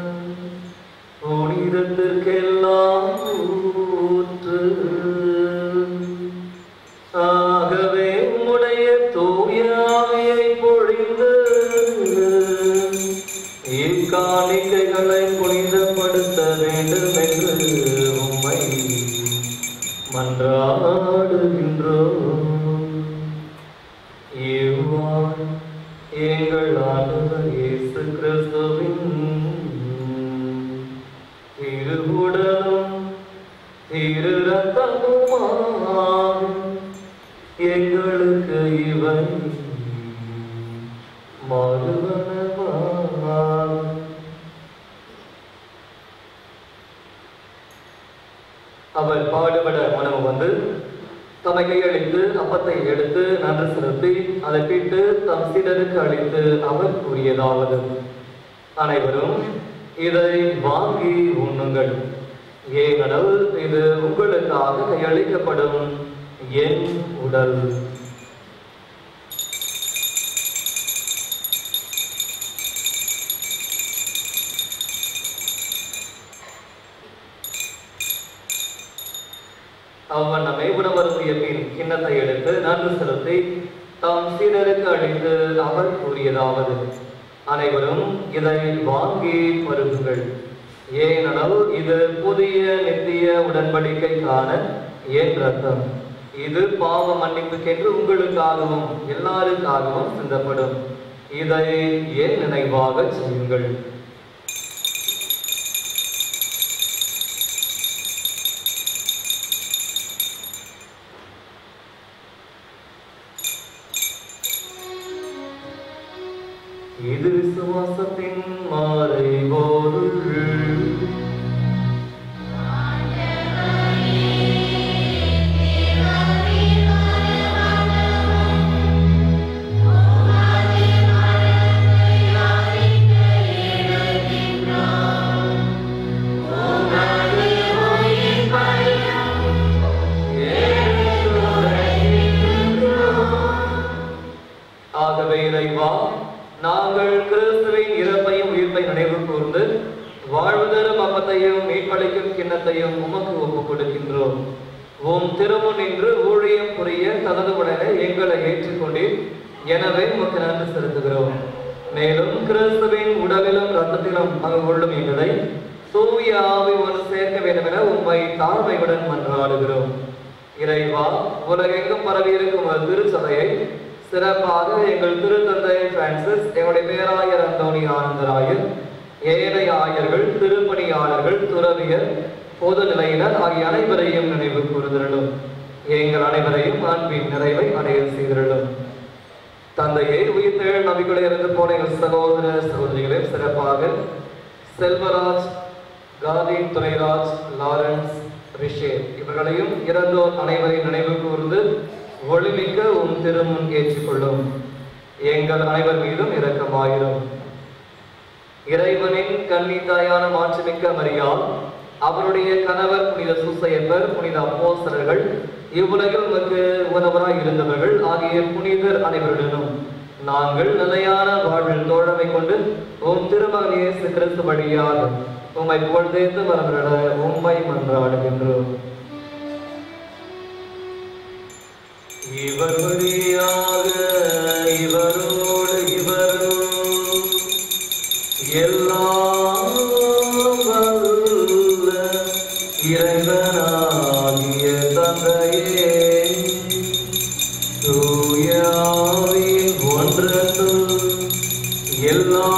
புனிதத்திற்கெல்லாம் ஊற்று. ஆகவே உம்முடைய தூய ஆவியை பொழிந்து இக்காணிக்கைகளை புனிதப்படுத்த வேண்டும் என்று உம்மை மன்றாடுகின்றோம். இவ்வாறு எங்கள் ஆண்டவர் இயேசு கிறிஸ்துவின் திருவுடலும் திரு ரத்தமுமாக எங்களுக்கு இவை அவர் பாடுபட மனமு வந்து தம்மை கையளித்து அப்பத்தை எடுத்து நன்றி செலுத்தி அதை பிட்டு தம் சீடருக்கு அளித்து அவர் கூறியதாவது: அனைவரும் இதை வாங்கி உண்ணுங்கள், ஏனெனில் இது உங்களுக்காக கையளிக்கப்படும் என் உடல். அவ்வண்ணமே உணவருந்திய பின் கிண்ணத்தை எடுத்து நன்றி செலுத்தி தாம் சீடருக்கு அளித்து அவர் கூறியதாவது: அனைவரும் இதை வாங்கி பருகுங்கள், ஏனெனில் இது புதிய நித்திய உடன்படிக்கைக்கான என் ரத்தம். இது பாவ மன்னிப்புக்கென்று உங்களுக்காகவும் எல்லாருக்காகவும் சிந்தப்படும். இதை என் நினைவாக செய்யுங்கள். இது விசுவாசத்தின் மறைபொருள். ஆகவே இறைவா, நாங்கள் கிறிஸ்துவின் இறப்பையும் உயிர்ப்பை நினைவு கூர்ந்து வாழ்வுதரும் அப்பத்தையும் மீட்பளிக்கும் கிண்ணத்தையும் உமக்கு ஒப்புக் கொடுக்கின்றோம். உம் திருமுன் நின்று ஊழியம் புரிய தனது உடனே எங்களை ஏற்றுக்கொண்டீர். எனவே உமக்கு நன்றி செலுத்துகிறோம். மேலும் கிறிஸ்துவின் உடலிலும் ரத்தத்திலும் பங்கு கொள்ளும் எங்களை தூய ஆவி ஒன்று சேர்க்க வேண்டும் என உம்மை தாழ்மையுடன் மன்றாடுகிறோம். இறைவா, உலகெங்கும் பரவி இருக்கும் ஒரு திருச்சபையை சிறப்பாக எங்கள் திருத்தந்தை பிரான்சிஸ், எங்களுடைய பேராயர் அந்தோணி ஆனந்தராயர், ஏழை ஆயர்கள், திருப்பணியாளர்கள், துறவியர், பொது நிலையினர் ஆகிய அனைவரையும் நினைவு கூறுதலும் எங்கள் அனைவரையும் அன்பின் நிறைவை அடைய செய்திருளும். தந்தையை உயிர்த்தெழ நம்பிக்கையுடைய இருந்து போன எங்கள் சகோதர சகோதரிகளையும் சிறப்பாக செல்வராஜ், கார்டின் துரைராஜ், லாரன்ஸ், ரிஷேர் இவர்களையும் இறந்தோர் அனைவரையும் நினைவு கூர்ந்து ஒளிமிக்க உன் திருமுன் ஏற்றுக்கொள்ளும். எங்கள் அனைவர் மீதும் இரக்கமாயிரும். இறைவனின் கன்னித்தாயான மாட்சிமிக்க மரியாள், அவருடைய கணவர் புனித சூசையப்பர், புனித அப்போஸ்தலர்கள், இவ்வுலகில் உமக்கு உணவராய் இருந்தவர்கள் ஆகிய புனிதர் அனைவருடனும் நாங்கள் நிலையான வாழ்வில் தோழமை கொண்டு உம் திருமகன் இயேசு கிறிஸ்து வழியாக உம்மை புகழ்ந்தேத்து வரவிட உம்மை மன்றாடுகின்றோம். இவர் வழியாக இவரோடு இவரும் எல்லாம் வல்ல இறைவனாகிய தந்தையே, தூய ஆவியின் ஒன்றத்துள் எல்லா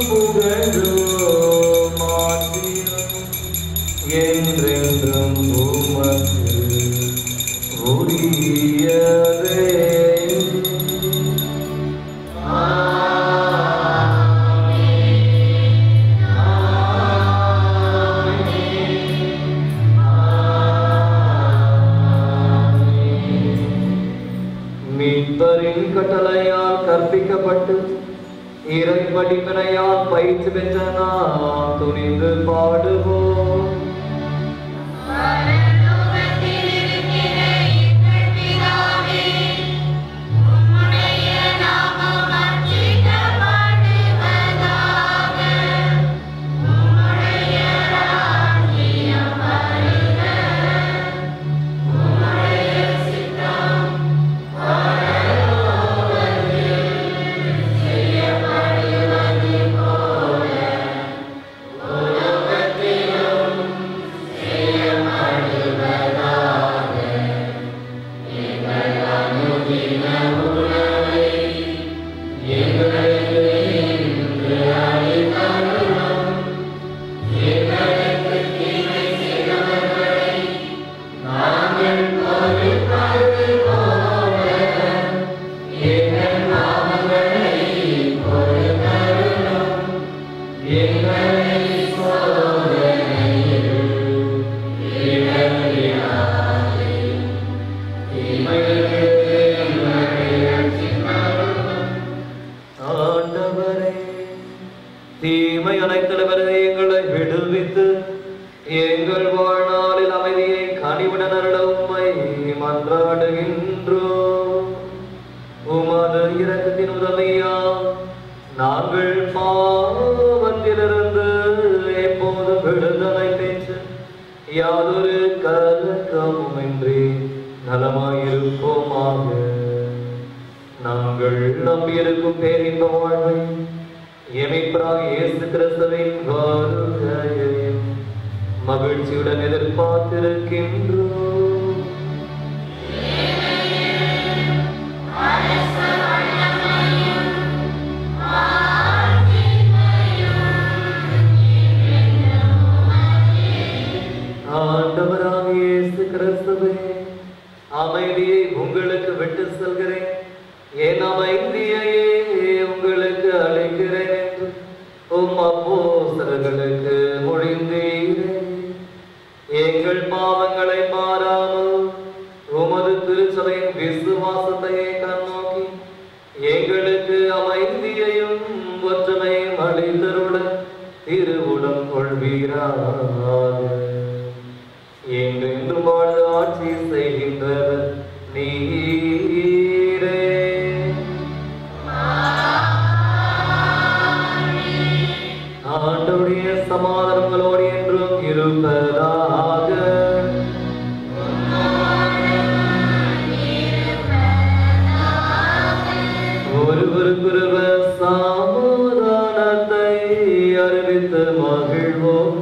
புகழும் மாற்றியும் என்றென்றும் உமக்கு உரியதே. மீட்பரின் கட்டளையால் கற்பிக்கப்பட்டு இறை படிப்பினையால் பயிற்சி பெற்ற நாம் துணிந்து பாடுவோம். Oh, ஆண்டவரே, தீமை அனைத்திலிருந்து எங்களை விடுவித்து எங்கள் வாழ்நாளில் அமைதியை கனிவுடன் அருள உம்மை மன்றாடுகின்றோம். உமது இரக்கத்தின் உதவியா நாங்கள் பாவத்திலிருந்து எப்போது விடுதலை பெற்று யாதொரு கலக்கமுமின்றி நலமாயிருப்போமாக. நாங்கள் நம்பியிருக்கும் பேரின்ப வாழ்வை எமைப்பராக இயேசு கிறிஸ்துவின் வருகையையும் மகிழ்ச்சியுடன் எதிர்பார்த்திருக்கின்றோம். ஆண்டவராக இயேசு கிறிஸ்துவே, அமைதியை உங்களுக்கு விட்டு செல்கிறேன், என் அமைதியையே உங்களுக்கு அளிக்கிறேன் என்று உம் அப்போஸ்தலர்களுக்கு மொழிந்தீரே. எங்கள் பாவங்களை மாறாமல் உமது திருச்சபையின் விசுவாசத்தையே கண்ணோக்கி எங்களுக்கு அமைதியையும் ஒற்றுமையும் அளித்தருள திருவுடம் கொள்வீராக. என்றென்றும் வாழ்ந்து ஆட்சி செய்கின்றவர் நீரே. ஆண்டவருடைய சமாதானங்களோடு என்றும் இருப்பதாக. ஒருவருக்கொருவர் சமாதானத்தை அறிவித்து மகிழ்வோம்.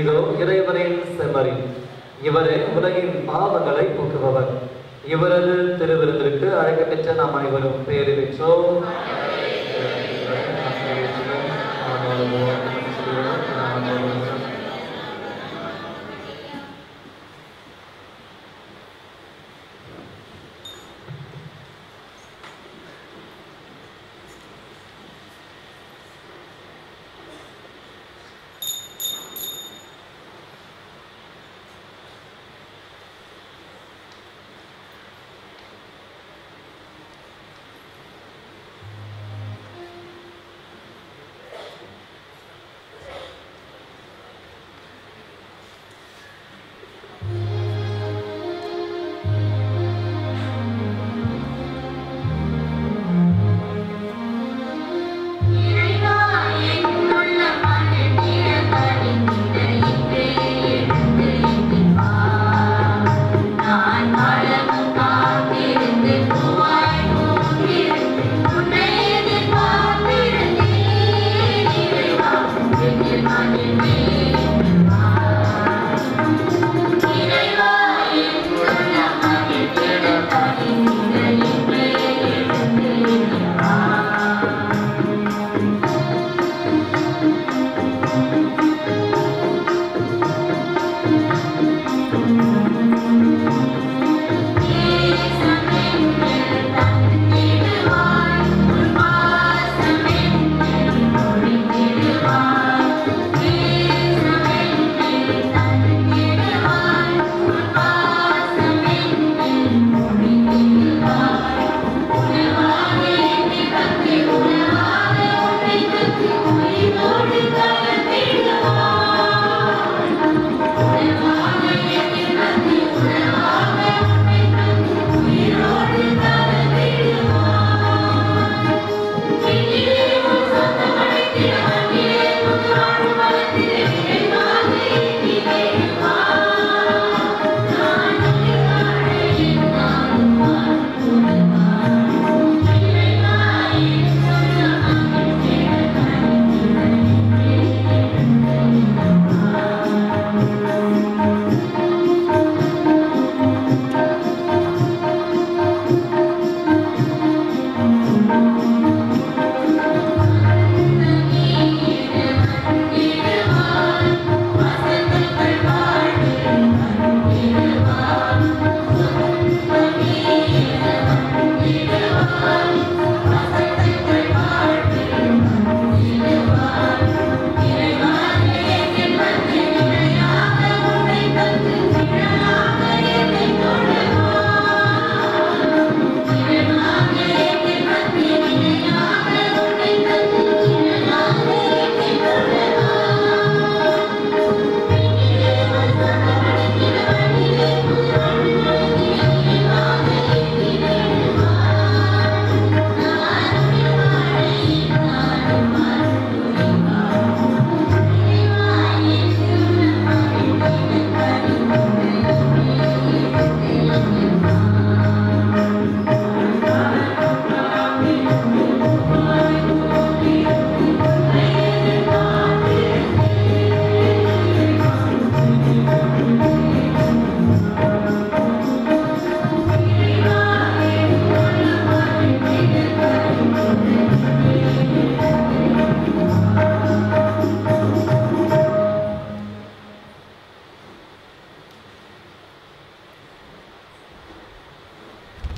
இதோ இறைவனின் செம்மறி, இவரே உலகின் பாவங்களை போக்குபவர். இவரது திருவிருந்திற்கு அழைக்கப்பெற்ற நாம் அனைவரும் பெயரை பெற்றோம்.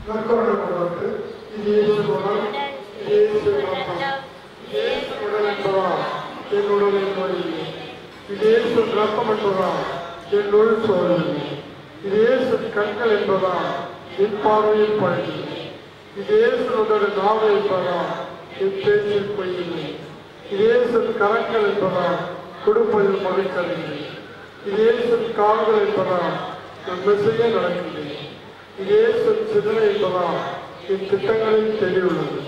நற்கருணைப்பட்டு இது இயேசு உடல், இது இயேசு ரத்தம், இது இயேசு உடல் என்பதா என் உடல் என்பதில்லை. இது இயேசு ரத்தம் என்பதா என் உள் சோதனை. இது இயேசு கண்கள் என்பதா என் பார்வையில் பழகி. இது இயேசுடைய நாவு என்பதா என் பேச்சில் பொய்யில்லை. இது இயேசு கரங்கள் என்பதா கொடுப்பதில் மறுக்கவில்லை. இது இயேசு கால்கள் என்பதா என் மெசையே நடக்கின்றேன். இது இயேசு சிந்தனை என்பதா என் திட்டங்களில் தெளிவுள்ளது.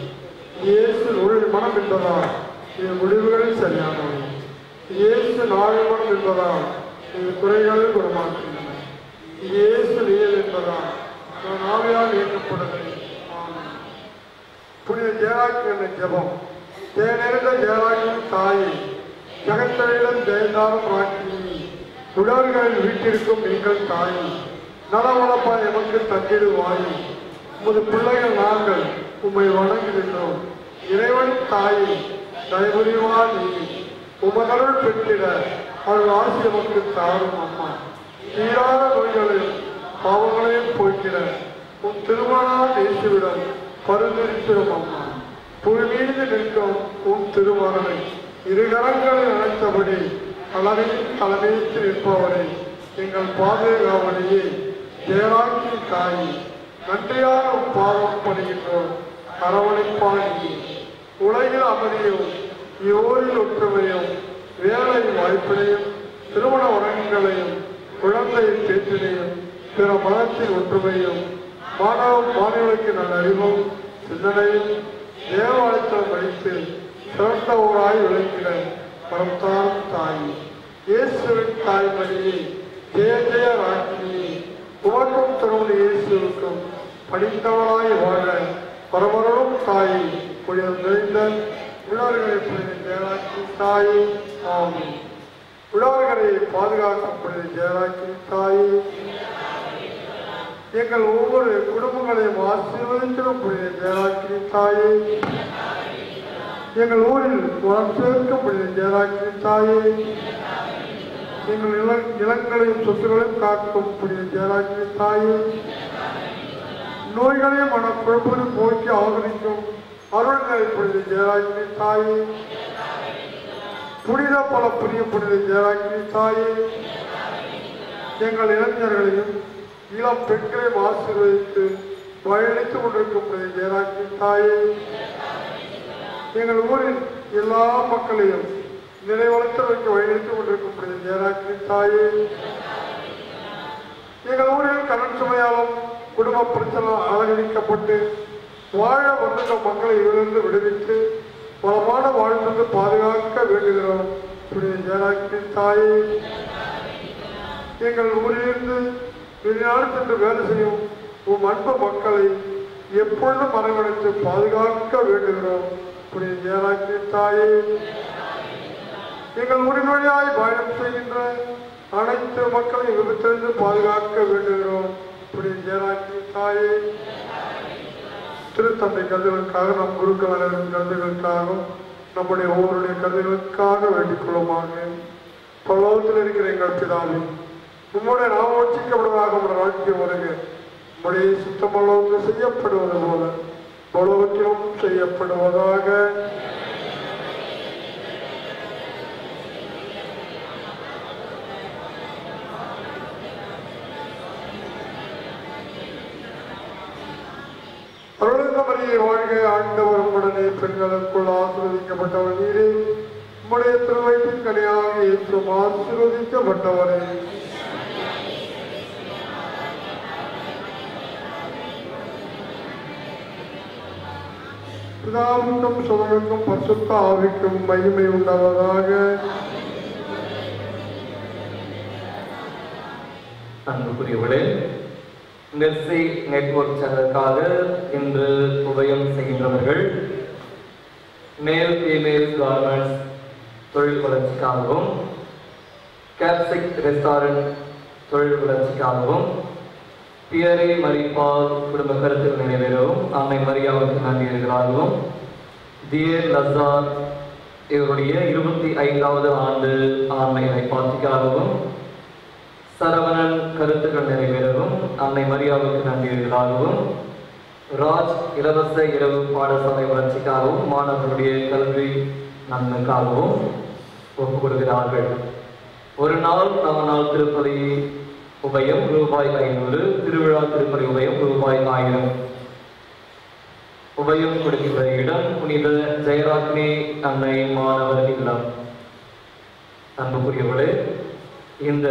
இது இயேசு உள் மனம் என்பதா என் முடிவுகளில் சரியானவை. இது இயேசு நாள் மனம் என்பதா என் குறைகளை குணமாக்கின்றன. இது இயேசு நியல் என்பதா நான் ஆவியால் இயக்கப்படுகிறேன். புனித ஜெயராக்கி என்ற ஜெபம். தேனெறிந்த ஜெயராக்கின் தாயை, ஜெகத்தொழிலும் ஜெயந்தாரும் ராக்கினி, உடல்களில் வீட்டிற்கும் எங்கள் தாயை, நலவளப்பாய் எமக்கு தங்கிடுவாய். உமது பிள்ளைகள் நாங்கள் உம்மை வணங்குகின்றோம். இறைவனின் தாயை தயவுரிவா நீ, உமதருள் பெற்றிட அவள் ஆசி எமக்கு தாரும் அம்மா. தீராத நோய்களையும் பாவங்களையும் போய்க்கிற உன் திருமணால் நேசிவிடம் பரிந்துரைக்கிறோம் அம்மா. புவி மீது நிற்கும் உன் திருமகனை இருகரங்களை அழைத்தபடி அளவில் தலைமையில் நிற்பவரை எங்கள் பாதுகாவலையே ஜெயராக்கி தாயி, நன்றியான பாவம் படுகின்றோம். அரவணைப்பாகி உலகில் அமைதியும் யோரில் ஒற்றுமையும் வேலை வாய்ப்பினையும் திருமண உறங்களையும் குழந்தை பேச்சினையும் பிற மதத்தின் ஒற்றுமையும் மாணவர்களுக்கு நல்ல அறிவும் சிந்தனையும் தேவாலயத்தில் வைத்து சிறந்தவராய் விளங்கின பரம்தான் தாய், இயேசுவின் தாய்மணியை ஜெய ஜெய ராக்கினியை, உமக்கும் திருமண இயேசுவுக்கும் படித்தவராய் வாழ பரமரும் தாயை புயல் நிறைந்த உழவர்களை புனித ஜெயராக்கி தாயை ஆகும். உழவர்களை பாதுகாக்கும் புனித ஜெயராக்கி தாயை, எங்கள் ஒவ்வொரு குடும்பங்களையும் ஆசீர்வதித்திடும் புனித ஜெயராக்கி தாயை, எங்கள் ஊரில் வளம் சேர்க்கும் புனித ஜெயராக்கி தாயை, எங்கள் நிலங்களையும் சொத்துக்களையும் காக்கும் புனித ஜெயராக்கி தாயை, நோய்களையும் மனக்குழப்பையும் போக்கி ஆதரிக்கும் அருள்களை புனித ஜெயராக்கி தாயை, புனித பல புரிய புனித ஜெயராக்கி தாயை, எங்கள் இளைஞர்களையும் இளம் பெண்களையும் ஆசீர்வதித்து வழியளித்துக் கொண்டிருக்கும் புனித ஜெயராக்கி தாயை, எங்கள் ஊரின் எல்லா மக்களையும் நிறைவளத்தில் வைக்க வழியளித்துக் கொண்டிருக்கும் புனித ஜெயராக்கி தாயை, எங்கள் ஊரில் கடன் சுமையாலும் குடும்ப பிரச்சனை அலங்கரிக்கப்பட்டு வாழ வந்துள்ள மக்களை இதிலிருந்து விடுவித்து வளமான வாழ்ந்து பாதுகாக்க வேண்டுகிறோம் புனித ஜெயராக்கி தாயை, எங்கள் ஊரிலிருந்து வெளிநாடு சென்று வேலை செய்யும் உம் அன்பு மக்களை எப்பொழுதும் மறைவடைத்து பாதுகாக்க வேண்டுகிறோம் புனித ஜெயராக்கி தாயை, எங்கள் ஊரின் வழியாய் பயணம் செய்கின்ற அனைத்து மக்களை விபத்திலிருந்து பாதுகாக்க வேண்டுகிறோம் புனித ஜெயராக்கி தாயை, திருத்தந்தை கருதுகளுக்காக நம் குருக்கள் அனைவரின் கருதுகளுக்காகவும் நம்முடைய ஒவ்வொருடைய கருதுகளுக்காக வேண்டிக் கொள்ளுமாக. பரலோகத்தில் இருக்கிற எங்கள் பிதாவே, உம்முடைய நாமம் உச்சரிக்கப்படுவதாக உடைய வாழ்க்கை வருக. உம்முடைய சுத்தமளவுக்கு செய்யப்படுவது போல பலவற்றிலும் செய்யப்படுவதாக. அருள்மரியே வாழ்க, ஆண்டவர் உடனே பெண்களுக்குள் ஆசீர்வதிக்கப்பட்டவர் நீரே. உம்முடைய திருவயிற்றின் கனியாக இயேசுவும் ஆசீர்வதிக்கப்பட்டவரே. பிதாவுக்கும் சுதனுக்கும் பரிசுத்த ஆவிக்கும் மகிமை உண்டாவதாக. அன்புக்குரியவர்களே, மெர்சி நெட்வொர்க் சேனலுக்காக இன்று உபயம் செய்கின்றவர்கள் மேல் ஃபீமேல் கார்மெண்ட்ஸ் தொழில் வளர்ச்சிக்காகவும், கேப்சிக் ரெஸ்டாரண்ட் தொழில் வளர்ச்சிக்காகவும், பியரி மரிபால் குடும்ப கருத்தில் நிறைவேறவும் அன்னை மரியாவுக்கு நன்றியர்களாகவும், தியர் லசார் இவருடைய 25வது ஆண்டு ஆண்மை இறைப்பாட்சிக்காகவும், சரவணன் கருத்துக்கள் நிறைவேறவும் அன்னை மரியாவுக்கு நன்றியர்களாகவும், ராஜ் இலவச இரவு பாடசாலை வளர்ச்சிக்காகவும் மாணவர்களுடைய கல்வி நன்மைக்காகவும் ஒப்புக் கொடுக்கிறார்கள். ஒரு நாள் 4 நாள் திருப்பலி உபயம் ரூபாய் 500, திருவிழா திருப்பலி உபயம் ரூபாய் 1000. உபயம் கொடுக்கின்ற இடம் புனித ஜெயராக்னி அன்னை மாணவர் இல்லம். அன்புக்குரியவர்களே, இந்த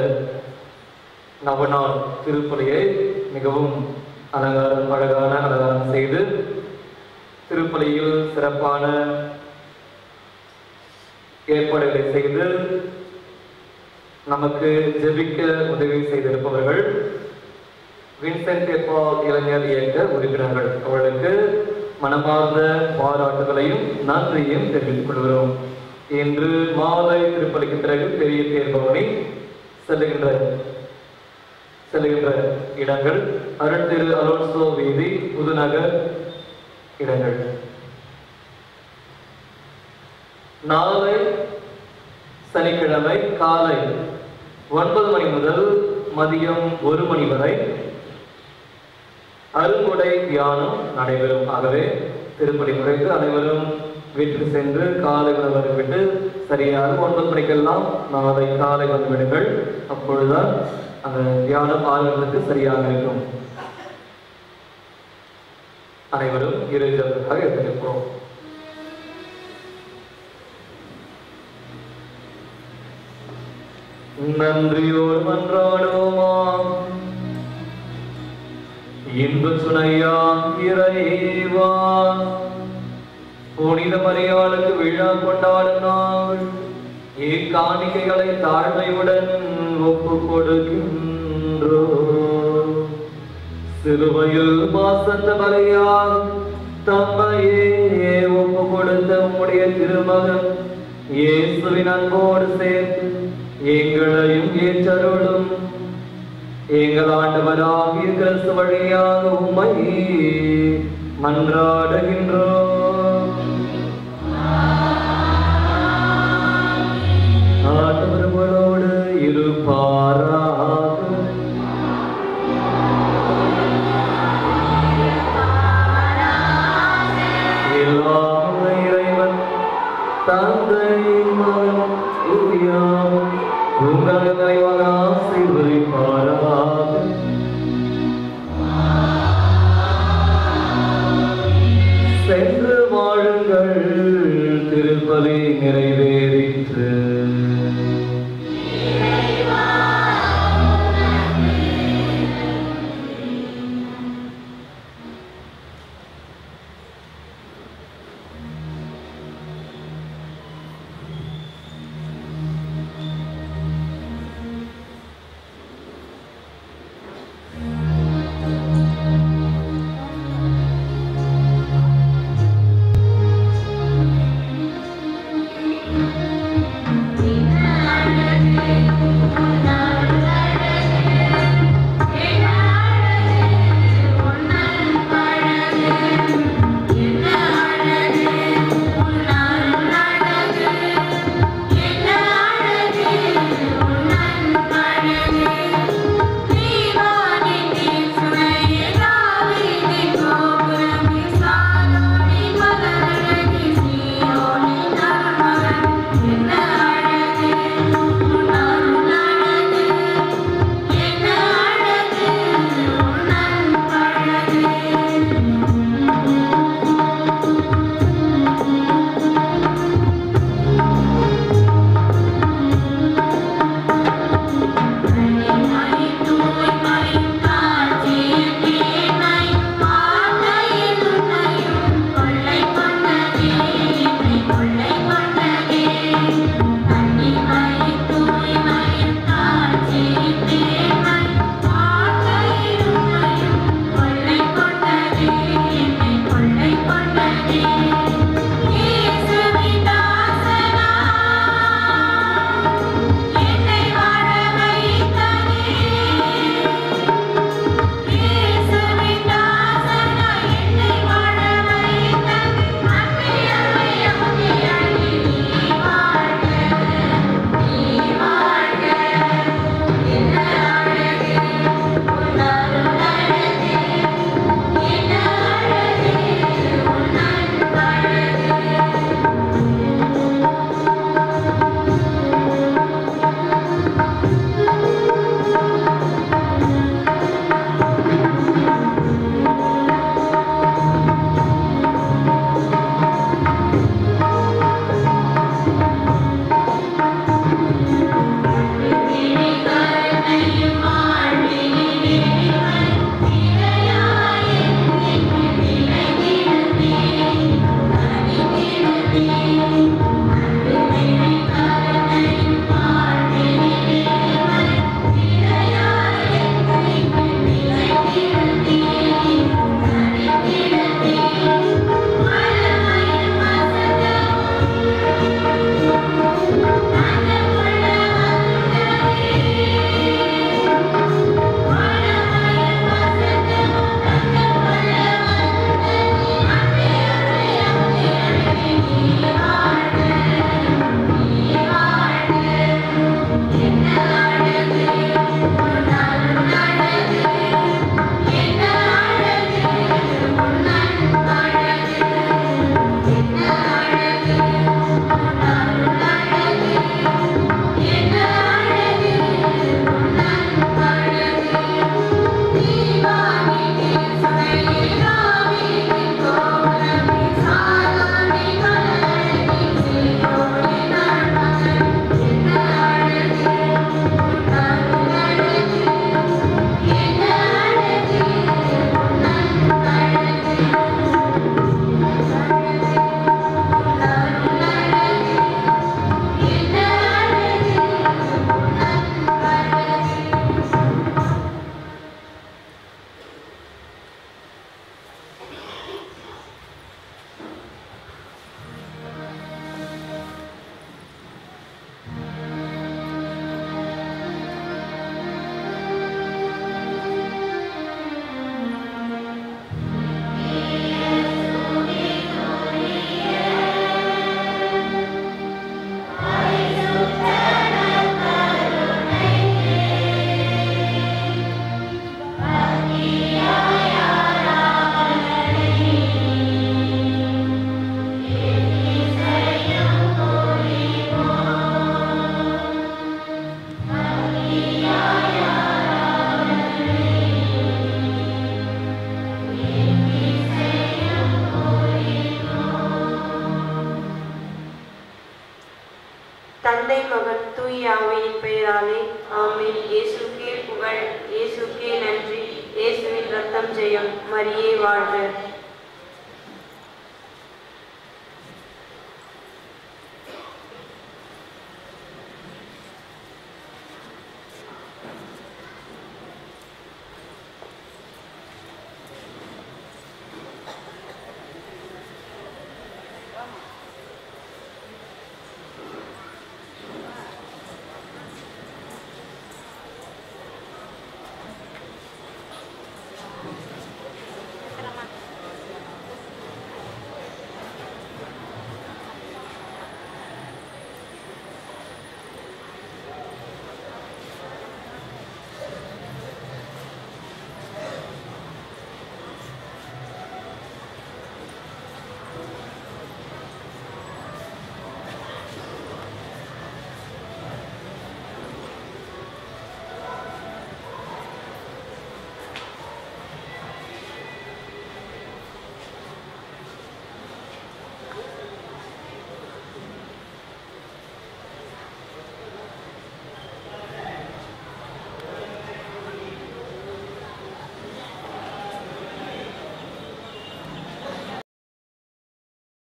நவநாள் திருப்பலியை மிகவும் அழகான அலங்காரம் செய்து திருப்பலியில் சிறப்பான ஏற்பாடுகளை செய்து நமக்கு ஜெபிக்க உதவி செய்திருப்பவர்கள் வின்சென்ட் பால் இளைஞர் இயக்க உறுப்பினர்கள். அவர்களுக்கு மனமார்ந்த பாராட்டுகளையும் நன்றியும் தெரிவித்துக் கொள்கிறோம். இன்று மாலை திருப்பலிக்கு பிறகு பெரிய தேர்பவனி செல்லுகின்ற இடங்கள் அருள் திரு அலோன்சோ வீதி, புதுநகர் இடங்கள். நாளை சனிக்கிழமை காலை 9 மணி முதல் மதியம் 1 மணி வரை அருள்முறை தியானம் நடைபெறும். ஆகவே திருப்பலி முறைக்கு அனைவரும் வீட்டுக்கு சென்று காலை உணவு விட்டு சரியாக 9 மணிக்கெல்லாம் நாளை காலை வந்துவிடுங்கள். அப்பொழுதுதான் அந்த தியானம் ஆளுநருக்கு சரியாக இருக்கும். அனைவரும் இறுதியாக எடுத்திருப்போம். நன்றியோடு மன்றாடுவோமாம். இன்ப துணையாம் இறைவா, புனித மரியாளுக்கு விழா கொண்டாடும் நாள் இக்காணிக்கைகளை தாழ்மையுடன் ஒப்புக் கொடுக்கின்றோம். சிலுவையில் மாசந்த மரியாள் தம்மையே ஒப்புக் கொடுத்த உம்முடைய திருமகன் இயேசுவின் அன்போடு சேர்த்து எங்களையும் ஏற்றருளும். எங்கள் ஆண்டவராகிய கிறிஸ்து வழியாக உம்மை மன்றாடுகின்றோம். ஆண்டவர்களோடு இருப்பாராக. எல்லாம் இறைவன் தந்தை மகன் தூயாம் உங்களை நிறைவாக ஆசீர்வதிப்பாராக. சென்று நற்செய்யும் மரியே வாழ்க.